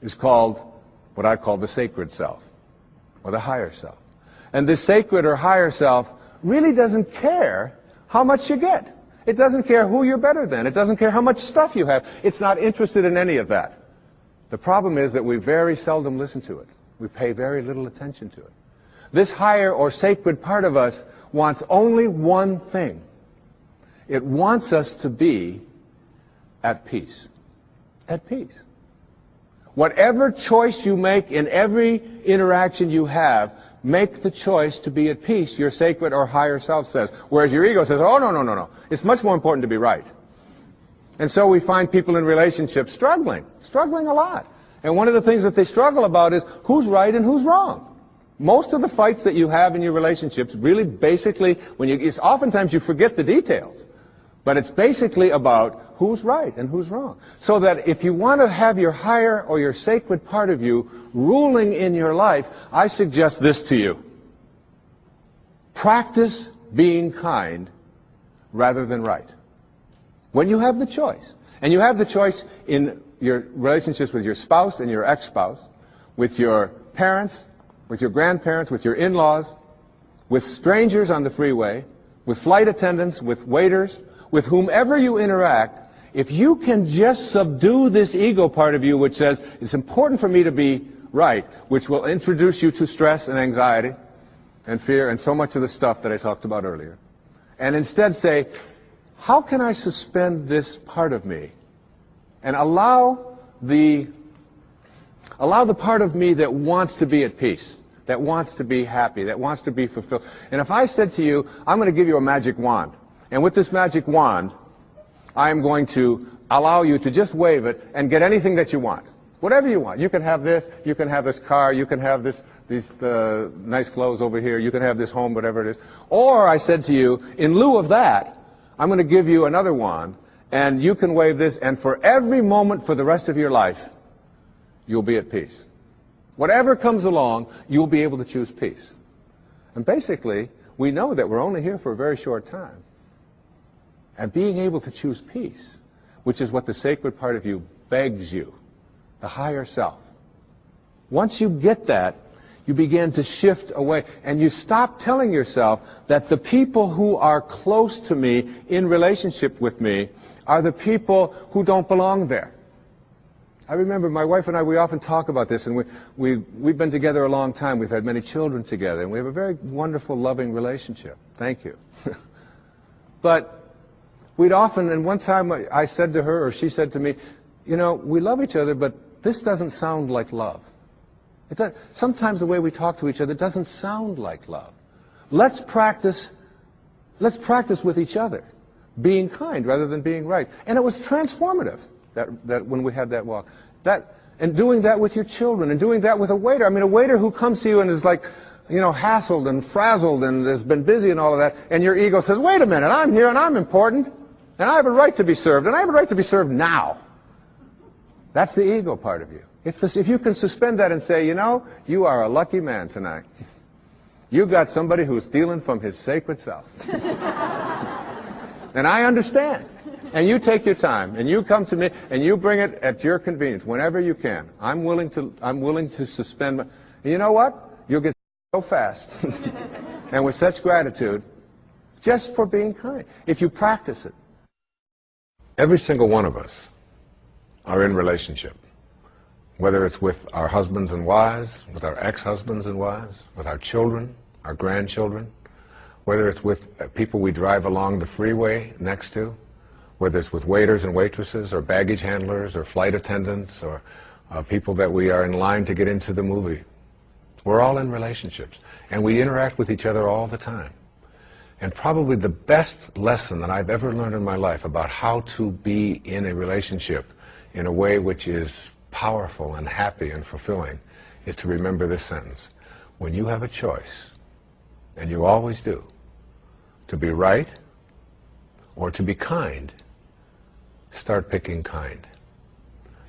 is called what I call the sacred self, or the higher self. And this sacred or higher self really doesn't care how much you get. It doesn't care who you're better than. It doesn't care how much stuff you have. It's not interested in any of that. The problem is that we very seldom listen to it. We pay very little attention to it. This higher or sacred part of us wants only one thing. It wants us to be at peace. At peace. Whatever choice you make in every interaction you have, make the choice to be at peace, your sacred or higher self says. Whereas your ego says, oh, no, no, no, no. It's much more important to be right. And so we find people in relationships struggling a lot. And one of the things that they struggle about is who's right and who's wrong. Most of the fights that you have in your relationships really basically, oftentimes you forget the details. But it's basically about who's right and who's wrong. So that if you want to have your higher or your sacred part of you ruling in your life, I suggest this to you. Practice being kind rather than right. When you have the choice, and you have the choice in your relationships with your spouse and your ex-spouse, with your parents, with your grandparents, with your in-laws, with strangers on the freeway, with flight attendants, with waiters, with whomever you interact, if you can just subdue this ego part of you which says, it's important for me to be right, which will introduce you to stress and anxiety and fear and so much of the stuff that I talked about earlier, and instead say, how can I suspend this part of me and allow the part of me that wants to be at peace, that wants to be happy, that wants to be fulfilled. And if I said to you, I'm going to give you a magic wand, and with this magic wand, I am going to allow you to just wave it and get anything that you want. Whatever you want. You can have this car, you can have these nice clothes over here, you can have this home, whatever it is. Or I said to you, in lieu of that, I'm going to give you another wand, and you can wave this, and for every moment for the rest of your life, you'll be at peace. Whatever comes along, you'll be able to choose peace. And basically, we know that we're only here for a very short time. And being able to choose peace, which is what the sacred part of you begs you, the higher self. Once you get that, you begin to shift away, and you stop telling yourself that the people who are close to me, in relationship with me, are the people who don't belong there. I remember my wife and I, we often talk about this, and we've been together a long time. We've had many children together, and we have a very wonderful, loving relationship. Thank you. But we'd often, and one time I said to her, or she said to me, you know, we love each other, but this doesn't sound like love. Sometimes the way we talk to each other doesn't sound like love. Let's practice with each other, being kind rather than being right. And it was transformative that when we had that walk. And doing that with your children, and doing that with a waiter. I mean, a waiter who comes to you and is like, you know, hassled and frazzled and has been busy and all of that, and your ego says, wait a minute, I'm here and I'm important, and I have a right to be served, and I have a right to be served now. That's the ego part of you. If you can suspend that and say, you know, you are a lucky man tonight. You got somebody who's stealing from his sacred self. And I understand. And you take your time, and you come to me, and you bring it at your convenience, whenever you can. I'm willing to suspend my... And you know what? You'll get so fast, and with such gratitude, just for being kind, if you practice it. Every single one of us are in relationship, whether it's with our husbands and wives, with our ex-husbands and wives, with our children, our grandchildren, whether it's with people we drive along the freeway next to, whether it's with waiters and waitresses, or baggage handlers, or flight attendants, or people that we are in line to get into the movie. We're all in relationships, and we interact with each other all the time. And probably the best lesson that I've ever learned in my life about how to be in a relationship in a way which is powerful and happy and fulfilling is to remember this sentence. When you have a choice, and you always do, to be right or to be kind, start picking kind.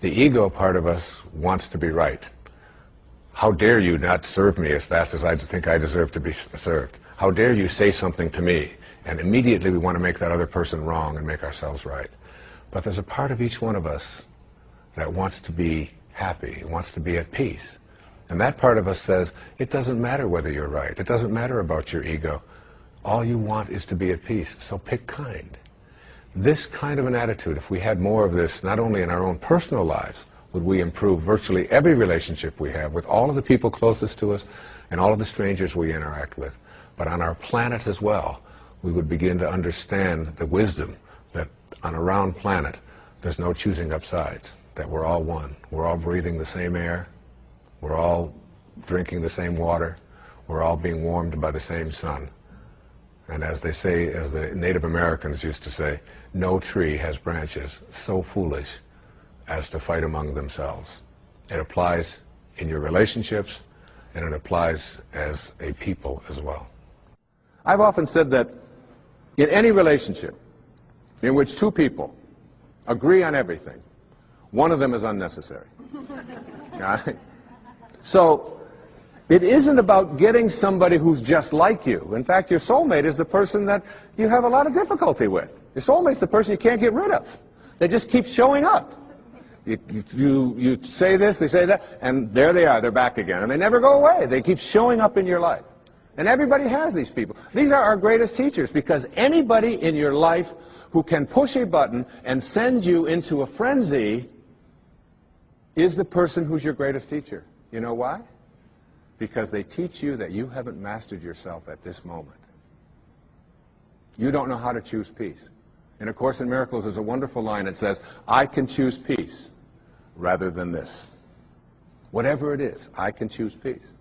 The ego part of us wants to be right. How dare you not serve me as fast as I think I deserve to be served? How dare you say something to me? And immediately we want to make that other person wrong and make ourselves right. But there's a part of each one of us that wants to be happy, wants to be at peace. And that part of us says, it doesn't matter whether you're right. It doesn't matter about your ego. All you want is to be at peace, so pick kind. This kind of an attitude, if we had more of this, not only in our own personal lives, would we improve virtually every relationship we have with all of the people closest to us and all of the strangers we interact with. But on our planet as well, we would begin to understand the wisdom that on a round planet, there's no choosing up sides, that we're all one. We're all breathing the same air. We're all drinking the same water. We're all being warmed by the same sun. And as they say, as the Native Americans used to say, no tree has branches so foolish as to fight among themselves. It applies in your relationships, and it applies as a people as well. I've often said that in any relationship in which two people agree on everything, one of them is unnecessary. Right? So it isn't about getting somebody who's just like you. In fact, your soulmate is the person that you have a lot of difficulty with. Your soulmate's the person you can't get rid of. They just keep showing up. You say this, they say that, and there they are, they're back again. And they never go away. They keep showing up in your life. And everybody has these people. These are our greatest teachers, because anybody in your life who can push a button and send you into a frenzy is the person who's your greatest teacher. You know why? Because they teach you that you haven't mastered yourself at this moment. You don't know how to choose peace. In A Course in Miracles, there's a wonderful line that says, I can choose peace rather than this. Whatever it is, I can choose peace.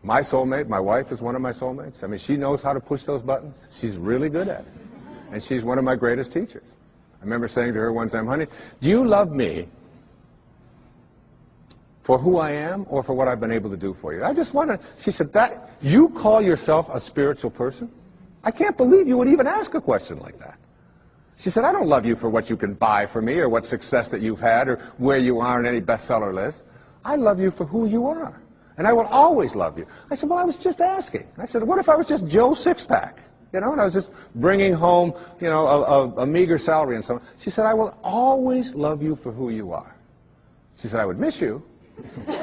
My soulmate, my wife, is one of my soulmates. I mean, she knows how to push those buttons. She's really good at it. And she's one of my greatest teachers. I remember saying to her one time, honey, do you love me for who I am or for what I've been able to do for you? I just want to, she said, that you call yourself a spiritual person? I can't believe you would even ask a question like that. She said, I don't love you for what you can buy for me or what success that you've had or where you are on any bestseller list. I love you for who you are. And I will always love you. I said, well, I was just asking. I said, what if I was just Joe Sixpack? You know, and I was just bringing home, you know, a meager salary and so on. She said, I will always love you for who you are. She said, I would miss you. But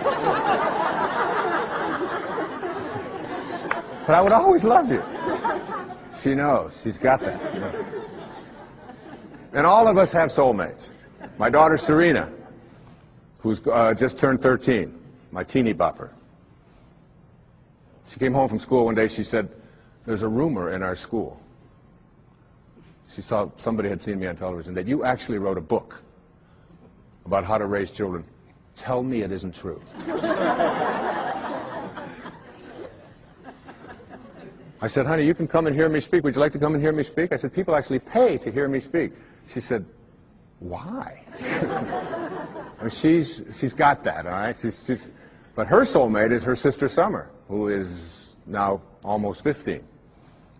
I would always love you. She knows. She's got that. You know. And all of us have soulmates. My daughter Serena, who's just turned 13, my teeny bopper. She came home from school one day. She said, there's a rumor in our school. She saw somebody had seen me on television that you actually wrote a book about how to raise children. Tell me it isn't true. I said, honey, you can come and hear me speak. Would you like to come and hear me speak? I said, people actually pay to hear me speak. She said, why? I mean, she's got that, all right? But her soulmate is her sister Summer, who is now almost 15.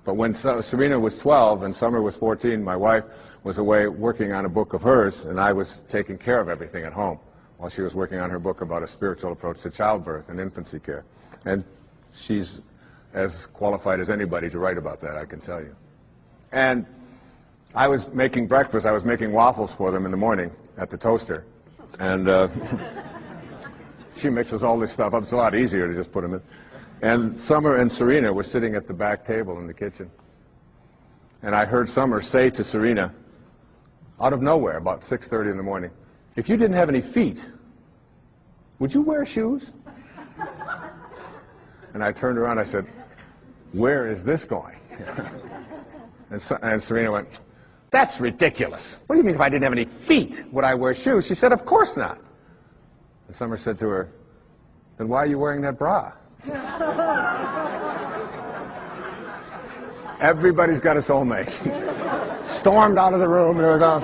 But when Serena was 12 and Summer was 14, my wife was away working on a book of hers, and I was taking care of everything at home while she was working on her book about a spiritual approach to childbirth and infancy care. And she's as qualified as anybody to write about that, I can tell you. And I was making breakfast. I was making waffles for them in the morning at the toaster. And she mixes all this stuff up. It's a lot easier to just put them in. And Summer and Serena were sitting at the back table in the kitchen. And I heard Summer say to Serena, out of nowhere, about 6:30 in the morning, if you didn't have any feet, would you wear shoes? And I turned around, I said, where is this going? And Serena went, that's ridiculous. What do you mean if I didn't have any feet, would I wear shoes? She said, of course not. And Summer said to her, then why are you wearing that bra? Everybody's got a soulmate. Stormed out of the room. It was all.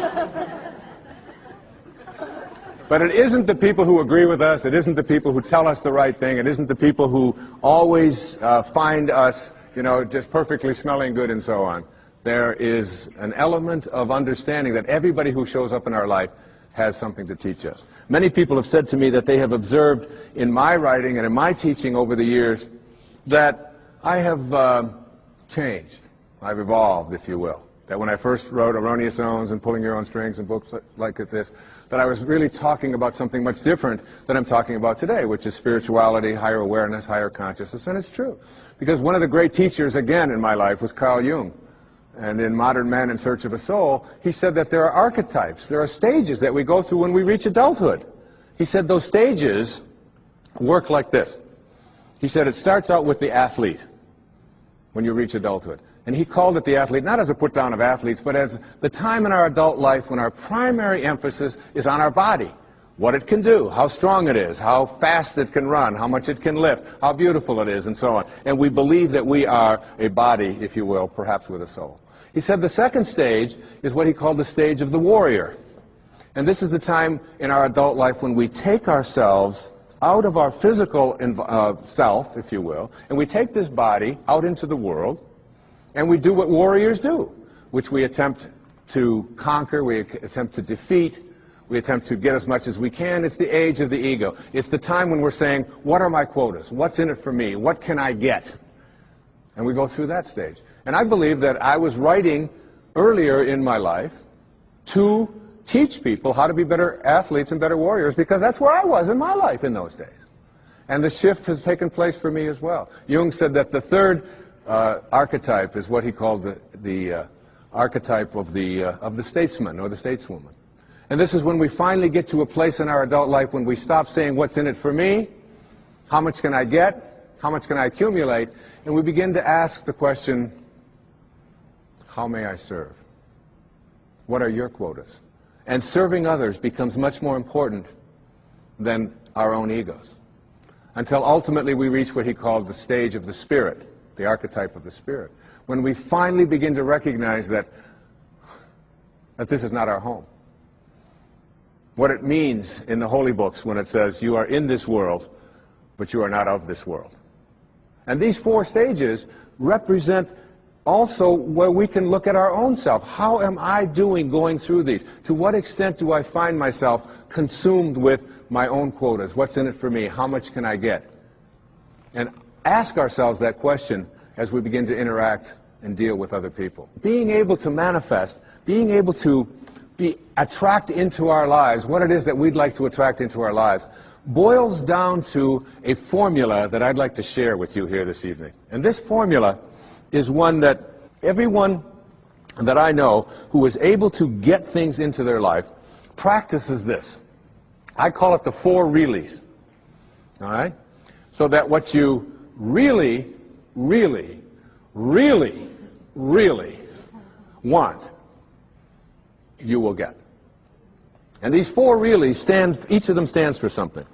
But it isn't the people who agree with us. It isn't the people who tell us the right thing. It isn't the people who always find us, just perfectly smelling good and so on. There is an element of understanding that everybody who shows up in our life has something to teach us. Many people have said to me that they have observed in my writing and in my teaching over the years that I have changed. I've evolved, if you will. That when I first wrote Erroneous Zones and Pulling Your Own Strings and books like this, that I was really talking about something much different than I'm talking about today, which is spirituality, higher awareness, higher consciousness, and it's true. Because one of the great teachers, again, in my life was Carl Jung. And in Modern Man in Search of a Soul, he said that there are archetypes, there are stages that we go through when we reach adulthood. He said those stages work like this. He said it starts out with the athlete when you reach adulthood. And he called it the athlete, not as a put-down of athletes, but as the time in our adult life when our primary emphasis is on our body. What it can do, how strong it is, how fast it can run, how much it can lift, how beautiful it is, and so on. And we believe that we are a body, if you will, perhaps with a soul. He said the second stage is what he called the stage of the warrior. And this is the time in our adult life when we take ourselves out of our physical self, if you will, and we take this body out into the world, and we do what warriors do, which we attempt to conquer, we attempt to defeat, we attempt to get as much as we can. It's the age of the ego. It's the time when we're saying, what are my quotas? What's in it for me? What can I get? And we go through that stage. And I believe that I was writing earlier in my life to teach people how to be better athletes and better warriors, because that's where I was in my life in those days. And the shift has taken place for me as well. Jung said that the third archetype is what he called the archetype of the statesman or the stateswoman. And this is when we finally get to a place in our adult life when we stop saying, what's in it for me? How much can I get? How much can I accumulate? And we begin to ask the question, how may I serve? What are your quotas? And serving others becomes much more important than our own egos. Until ultimately we reach what he called the stage of the spirit, the archetype of the spirit, when we finally begin to recognize that this is not our home. What it means in the holy books when it says, you are in this world, but you are not of this world. And these four stages represent also where we can look at our own self. How am I doing going through these? To what extent do I find myself consumed with my own quotas? What's in it for me? How much can I get? And ask ourselves that question as we begin to interact and deal with other people. Being able to manifest, being able to attract into our lives what it is that we'd like to attract into our lives boils down to a formula that I'd like to share with you here this evening. And this formula is one that everyone that I know who is able to get things into their life practices this. I call it the 4 reallys. All right? So that what you really, really, really, really want, you will get. And these 4 reallys each of them stands for something.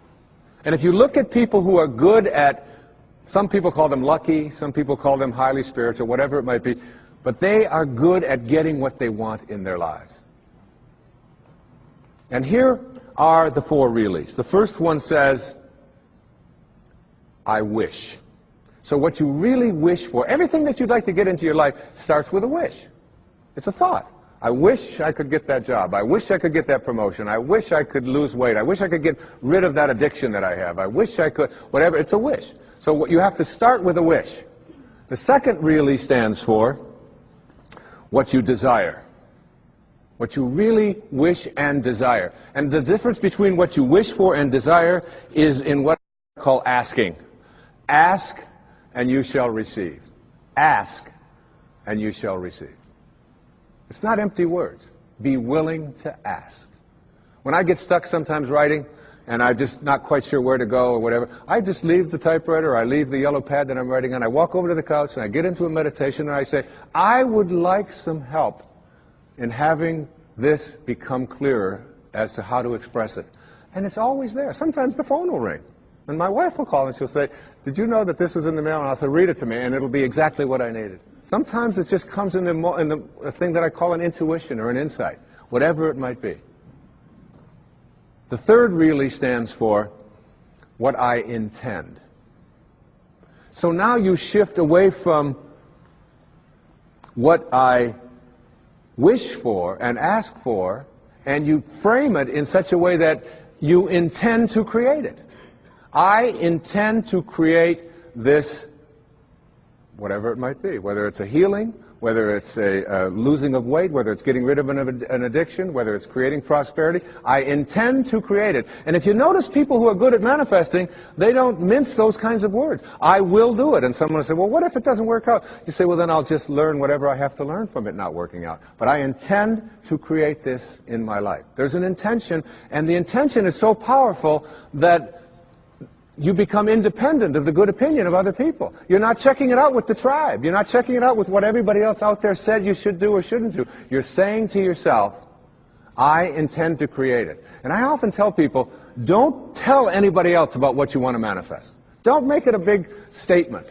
And if you look at people who are good at, some people call them lucky, some people call them highly spiritual, whatever it might be, but they are good at getting what they want in their lives. And here are the 4 reallys. The first one says, I wish. So what you really wish for, everything that you'd like to get into your life starts with a wish. It's a thought. I wish I could get that job. I wish I could get that promotion. I wish I could lose weight. I wish I could get rid of that addiction that I have. I wish I could, whatever. It's a wish. So what you have to start with a wish. The second really stands for what you desire. What you really wish and desire. And the difference between what you wish for and desire is in what I call asking. Ask and you shall receive. Ask and you shall receive. It's not empty words. Be willing to ask. When I get stuck sometimes writing, and I'm just not quite sure where to go or whatever, I just leave the typewriter, or I leave the yellow pad that I'm writing on, I walk over to the couch and I get into a meditation and I say, I would like some help in having this become clearer as to how to express it. And it's always there. Sometimes the phone will ring. And my wife will call and she'll say, did you know that this was in the mail? And I'll say, read it to me, and it'll be exactly what I needed. Sometimes it just comes in the thing that I call an intuition or an insight, whatever it might be. The third really stands for what I intend. So now you shift away from what I wish for and ask for, and you frame it in such a way that you intend to create it. I intend to create this, whatever it might be, whether it's a healing, whether it's a losing of weight, whether it's getting rid of an addiction, whether it's creating prosperity. I intend to create it. And if you notice people who are good at manifesting, they don't mince those kinds of words. I will do it. And someone will say, well, what if it doesn't work out? You say, well, then I'll just learn whatever I have to learn from it not working out. But I intend to create this in my life. There's an intention, and the intention is so powerful that you become independent of the good opinion of other people. You're not checking it out with the tribe. You're not checking it out with what everybody else out there said you should do or shouldn't do. You're saying to yourself, I intend to create it. And I often tell people, don't tell anybody else about what you want to manifest. Don't make it a big statement.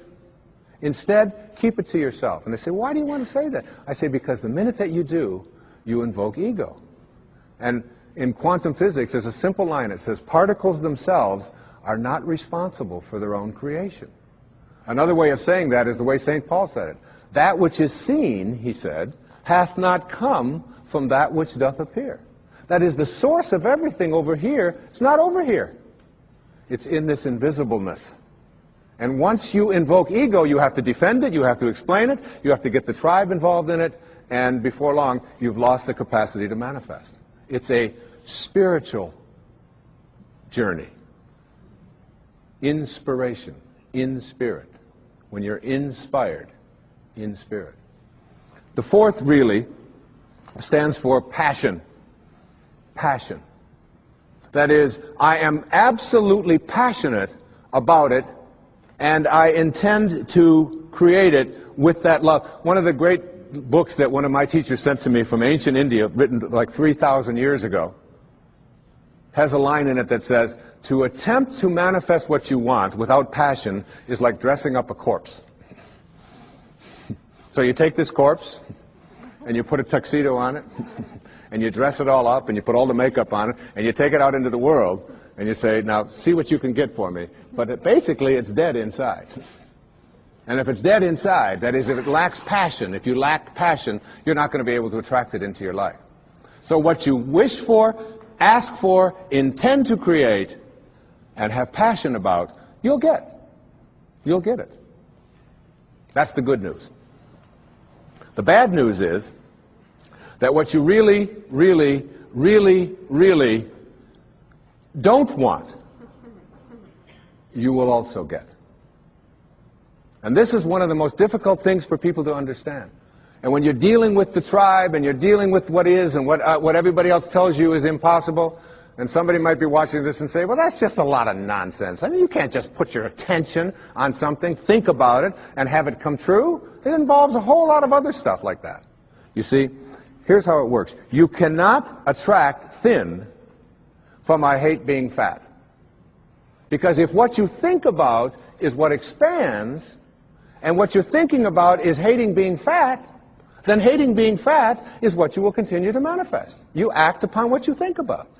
Instead, keep it to yourself. And they say, why do you want to say that? I say, because the minute that you do, you invoke ego. And in quantum physics, there's a simple line. It says, particles themselves are not responsible for their own creation. Another way of saying that is the way St. Paul said it. That which is seen, he said, hath not come from that which doth appear. That is, the source of everything over here, it's not over here. It's in this invisibleness. And once you invoke ego, you have to defend it, you have to explain it, you have to get the tribe involved in it, and before long, you've lost the capacity to manifest. It's a spiritual journey. Inspiration, in spirit. When you're inspired, in spirit. The fourth really stands for passion. Passion. That is, I am absolutely passionate about it, and I intend to create it with that love. One of the great books that one of my teachers sent to me from ancient India, written like 3,000 years ago, has a line in it that says, to attempt to manifest what you want without passion is like dressing up a corpse. So you take this corpse, and you put a tuxedo on it, and you dress it all up, and you put all the makeup on it, and you take it out into the world, and you say, now see what you can get for me. But basically, it's dead inside. And if it's dead inside, that is, if it lacks passion, if you lack passion, you're not going to be able to attract it into your life. So what you wish for, ask for, intend to create, and have passion about, you'll get. You'll get it. That's the good news. The bad news is that what you really, really, really, really don't want, you will also get. And this is one of the most difficult things for people to understand. And when you're dealing with the tribe and you're dealing with what is and what everybody else tells you is impossible, and somebody might be watching this and say, well, that's just a lot of nonsense. I mean, you can't just put your attention on something, think about it, and have it come true. It involves a whole lot of other stuff like that. You see, here's how it works. You cannot attract thin from I hate being fat. Because if what you think about is what expands, and what you're thinking about is hating being fat, then hating being fat is what you will continue to manifest. You act upon what you think about.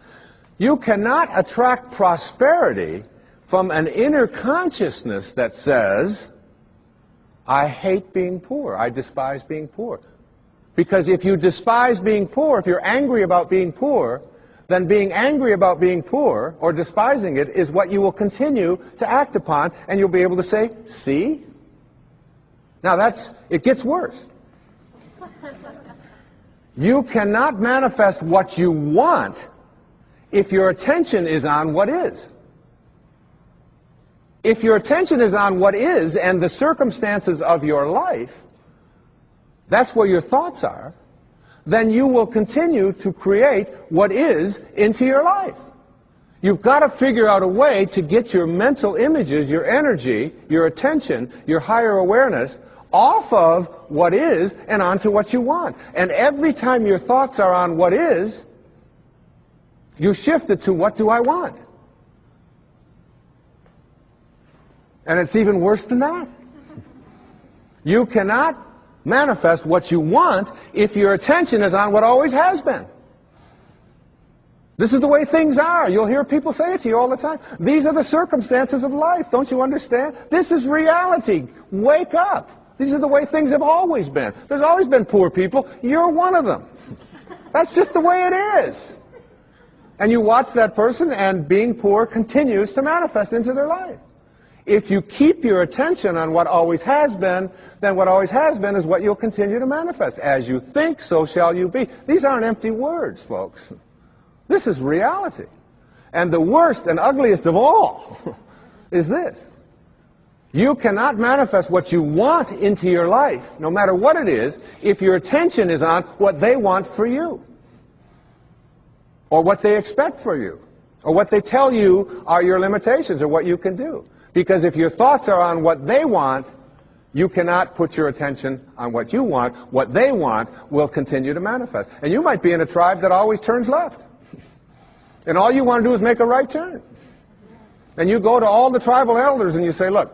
You cannot attract prosperity from an inner consciousness that says, I hate being poor, I despise being poor. Because if you despise being poor, if you're angry about being poor, then being angry about being poor or despising it is what you will continue to act upon, and you'll be able to say, see? Now it gets worse. You cannot manifest what you want if your attention is on what is. If your attention is on what is and the circumstances of your life, that's where your thoughts are, then you will continue to create what is into your life. You've got to figure out a way to get your mental images, your energy, your attention, your higher awareness off of what is and onto what you want. And every time your thoughts are on what is, you shift it to what do I want? And it's even worse than that. You cannot manifest what you want if your attention is on what always has been. This is the way things are. You'll hear people say it to you all the time. These are the circumstances of life. Don't you understand? This is reality. Wake up. These are the way things have always been. There's always been poor people. You're one of them. That's just the way it is. And you watch that person, and being poor continues to manifest into their life. If you keep your attention on what always has been, then what always has been is what you'll continue to manifest. As you think, so shall you be. These aren't empty words, folks. This is reality. And the worst and ugliest of all is this. You cannot manifest what you want into your life, no matter what it is, if your attention is on what they want for you, or what they expect for you, or what they tell you are your limitations, or what you can do. Because if your thoughts are on what they want, you cannot put your attention on what you want. What they want will continue to manifest. And you might be in a tribe that always turns left. And all you want to do is make a right turn. And you go to all the tribal elders and you say, look,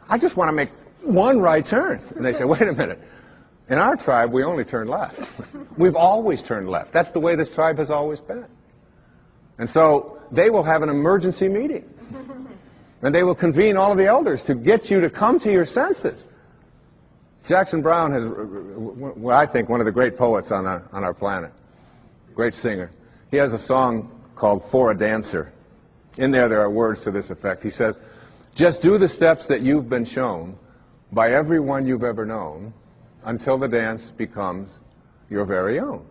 I just want to make one right turn. And they say, wait a minute. In our tribe, we only turn left. We've always turned left. That's the way this tribe has always been. And so they will have an emergency meeting. And they will convene all of the elders to get you to come to your senses. Jackson Browne is, well, I think, one of the great poets on our planet. Great singer. He has a song called For a Dancer. In there are words to this effect. He says, just do the steps that you've been shown by everyone you've ever known until the dance becomes your very own.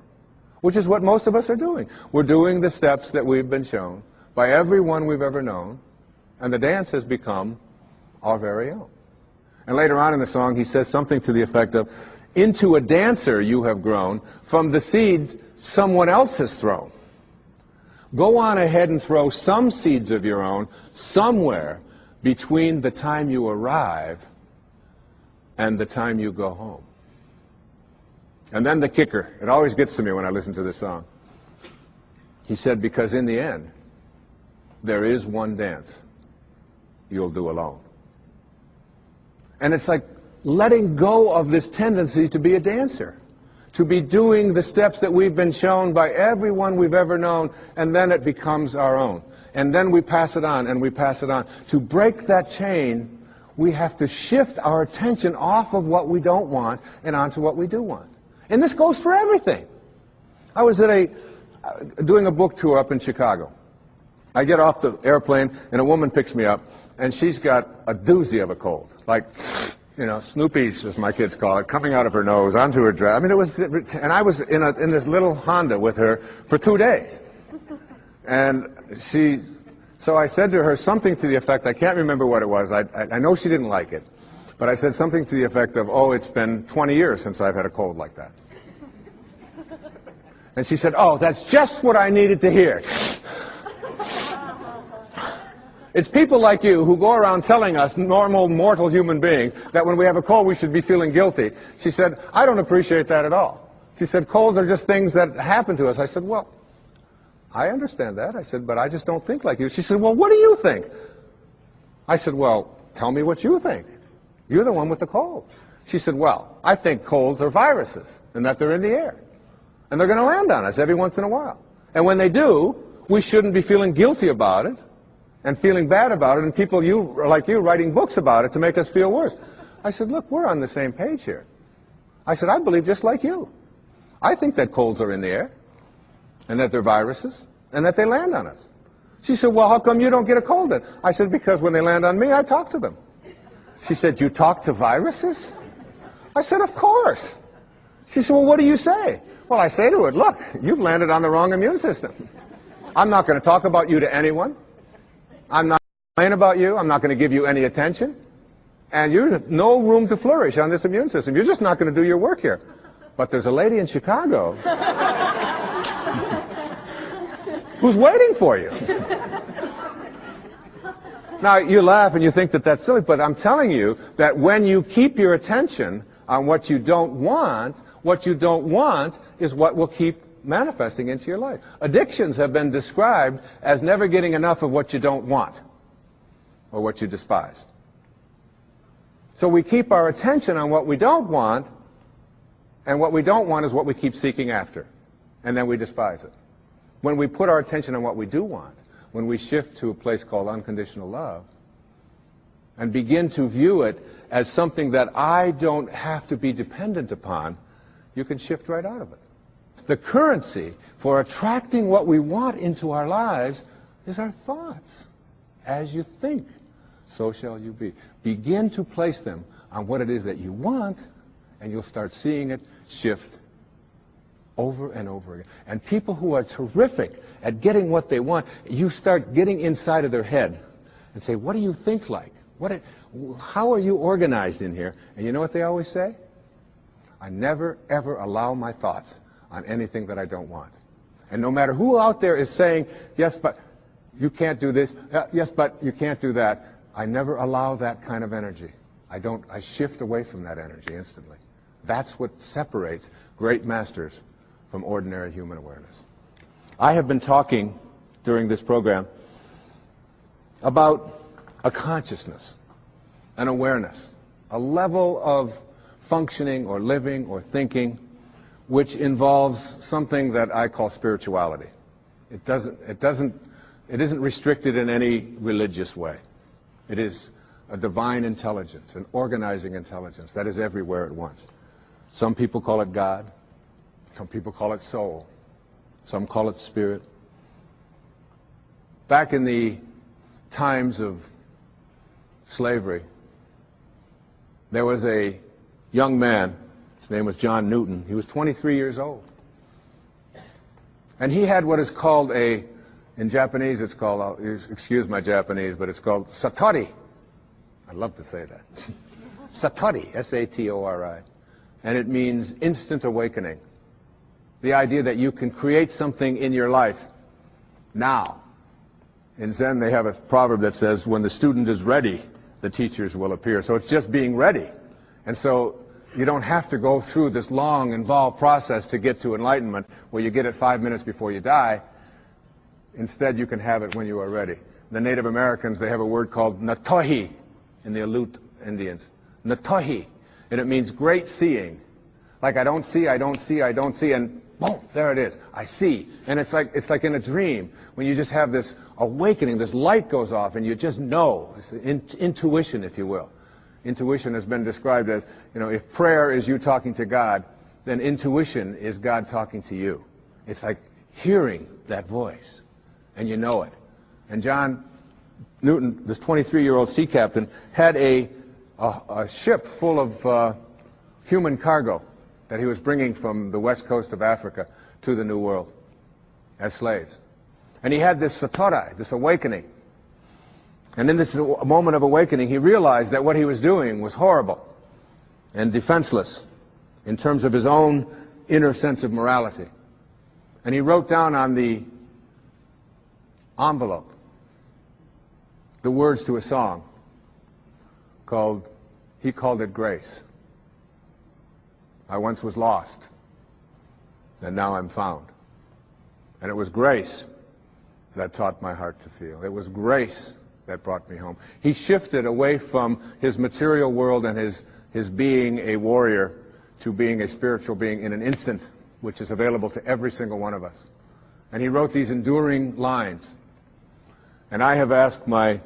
Which is what most of us are doing. We're doing the steps that we've been shown by everyone we've ever known, and the dance has become our very own. And later on in the song, he says something to the effect of, into a dancer you have grown from the seeds someone else has thrown. Go on ahead and throw some seeds of your own somewhere between the time you arrive and the time you go home. And then the kicker, it always gets to me when I listen to this song. He said, because in the end, there is one dance you'll do alone. And it's like letting go of this tendency to be a dancer, to be doing the steps that we've been shown by everyone we've ever known, and then it becomes our own. And then we pass it on, and we pass it on. To break that chain, we have to shift our attention off of what we don't want and onto what we do want. And this goes for everything. I was at doing a book tour up in Chicago. I get off the airplane, and a woman picks me up, and she's got a doozy of a cold. Like, you know, Snoopy's, as my kids call it, coming out of her nose, onto her dress. I mean, it was, and I was in this little Honda with her for 2 days. And so I said to her something to the effect, I can't remember what it was, I know she didn't like it, but I said something to the effect of, oh, it's been 20 years since I've had a cold like that. And she said, oh, that's just what I needed to hear. It's people like you who go around telling us, normal, mortal human beings, that when we have a cold we should be feeling guilty. She said, I don't appreciate that at all. She said, colds are just things that happen to us. I said, well, I understand that. I said, but I just don't think like you. She said, well, what do you think? I said, well, tell me what you think. You're the one with the cold. She said, well, I think colds are viruses and that they're in the air. And they're going to land on us every once in a while. And when they do, we shouldn't be feeling guilty about it and feeling bad about it, and people like you writing books about it to make us feel worse. I said, look, we're on the same page here. I said, I believe just like you. I think that colds are in the air, and that they're viruses, and that they land on us. She said, well, how come you don't get a cold then? I said, because when they land on me, I talk to them. She said, you talk to viruses? I said, of course. She said, well, what do you say? Well, I say to it, look, you've landed on the wrong immune system. I'm not going to talk about you to anyone. I'm not going to complain about you. I'm not going to give you any attention. And you have no room to flourish on this immune system. You're just not going to do your work here. But there's a lady in Chicago who's waiting for you. Now, you laugh and you think that that's silly, but I'm telling you that when you keep your attention on what you don't want is what will keep manifesting into your life. Addictions have been described as never getting enough of what you don't want or what you despise. So we keep our attention on what we don't want, and what we don't want is what we keep seeking after, and then we despise it. When we put our attention on what we do want, when we shift to a place called unconditional love, and begin to view it as something that I don't have to be dependent upon, you can shift right out of it. The currency for attracting what we want into our lives is our thoughts. As you think, so shall you be. Begin to place them on what it is that you want, and you'll start seeing it shift over and over again. And people who are terrific at getting what they want, you start getting inside of their head and say, what do you think like? How are you organized in here? And you know what they always say? I never, ever allow my thoughts on anything that I don't want. And no matter who out there is saying, yes, but you can't do this, yes, but you can't do that, I never allow that kind of energy. I shift away from that energy instantly. That's what separates great masters from ordinary human awareness. I have been talking during this program about a consciousness, an awareness, a level of functioning or living or thinking which involves something that I call spirituality. It isn't restricted in any religious way. It is a divine intelligence, an organizing intelligence that is everywhere at once. Some people call it God. Some people call it soul. Some call it spirit. Back in the times of slavery, there was a young man. His name was John Newton. He was 23 years old. And he had what is called in Japanese, it's called, excuse my Japanese, but it's called satori. I love to say that. Satori, S-A-T-O-R-I. And it means instant awakening. The idea that you can create something in your life now. In Zen, they have a proverb that says, when the student is ready, the teachers will appear. So it's just being ready. And so you don't have to go through this long, involved process to get to enlightenment where you get it 5 minutes before you die. Instead, you can have it when you are ready. The Native Americans, they have a word called natohi in the Aleut Indians. Natohi. And it means great seeing. Like I don't see, and boom, there it is. I see. And it's like in a dream when you just have this awakening, this light goes off and you just know. It's intuition, if you will. Intuition has been described as, if prayer is you talking to God, then intuition is God talking to you. It's like hearing that voice, and you know it. And John Newton, this 23-year-old sea captain, had a ship full of human cargo that he was bringing from the west coast of Africa to the New World as slaves. And he had this satori, this awakening. And in this moment of awakening, he realized that what he was doing was horrible and defenseless in terms of his own inner sense of morality. And he wrote down on the envelope the words to a song he called it Grace. I once was lost, and now I'm found. And it was grace that taught my heart to feel. It was grace that brought me home. He shifted away from his material world and his being a warrior to being a spiritual being in an instant, which is available to every single one of us. And he wrote these enduring lines. And I have asked my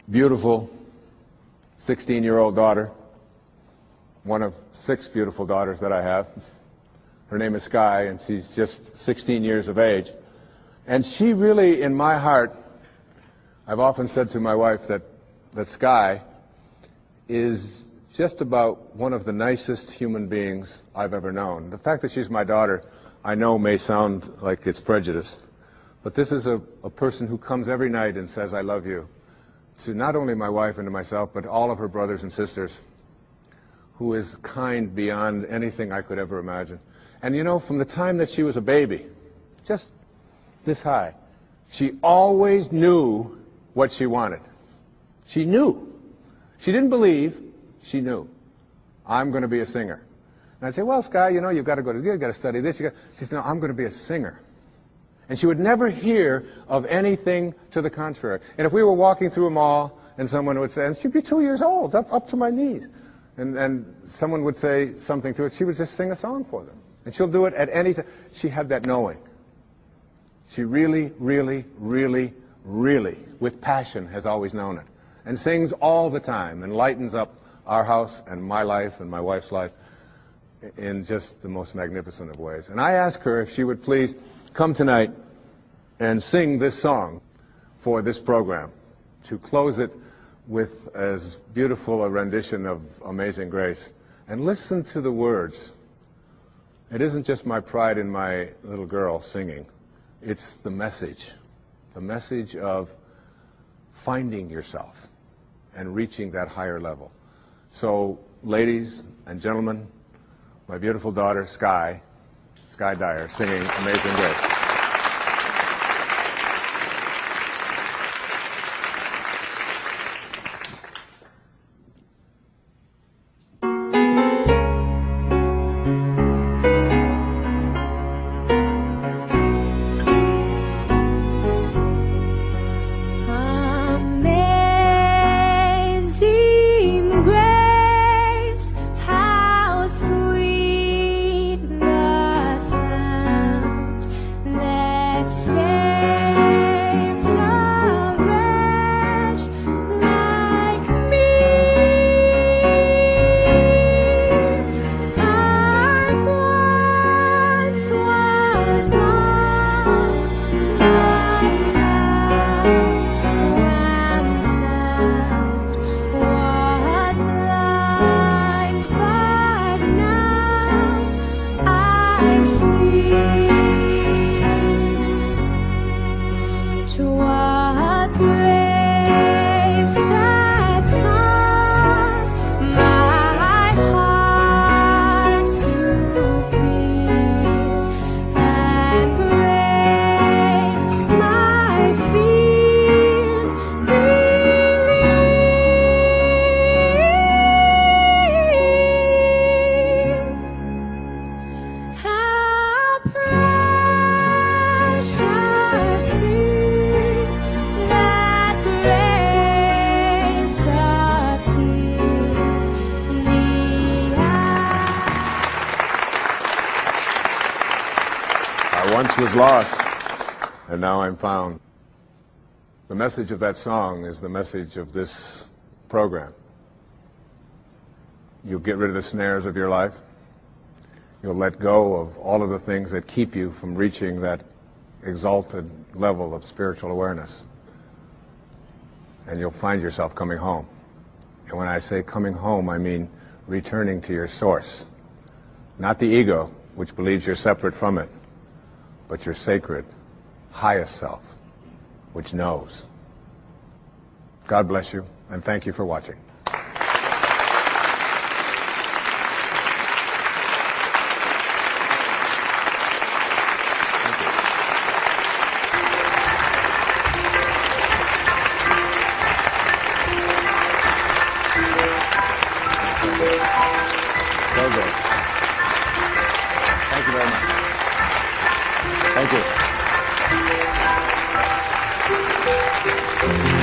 beautiful 16-year-old daughter, one of 6 beautiful daughters that I have. Her name is Sky, and she's just 16 years of age. And she really, in my heart, I've often said to my wife that Sky just about one of the nicest human beings I've ever known. The fact that she's my daughter, I know may sound like it's prejudice, but this is a person who comes every night and says, I love you, to not only my wife and to myself, but all of her brothers and sisters, who is kind beyond anything I could ever imagine. And you know, from the time that she was a baby, just this high, she always knew what she wanted. She knew. She didn't believe, she knew. I'm going to be a singer. And I'd say, well, Sky, you know, you've got to study this. She said, no, I'm going to be a singer. And she would never hear of anything to the contrary. And if we were walking through a mall and someone would say, and she'd be 2 years old, up to my knees, and someone would say something to it, she would just sing a song for them. And she'll do it at any time. She had that knowing. She really, really, really, really, with passion, has always known it. And sings all the time and lightens up our house and my life and my wife's life in just the most magnificent of ways. And I asked her if she would please come tonight and sing this song for this program, to close it with as beautiful a rendition of Amazing Grace. And listen to the words. It isn't just my pride in my little girl singing. It's the message of finding yourself and reaching that higher level. So, ladies and gentlemen, my beautiful daughter, Sky Dyer, singing Amazing Grace. Was lost, and now I'm found. The message of that song is the message of this program. You'll get rid of the snares of your life. You'll let go of all of the things that keep you from reaching that exalted level of spiritual awareness. And you'll find yourself coming home. And when I say coming home, I mean returning to your source. Not the ego, which believes you're separate from it, but your sacred, highest self, which knows. God bless you, and thank you for watching. Thank you very much. Thank you.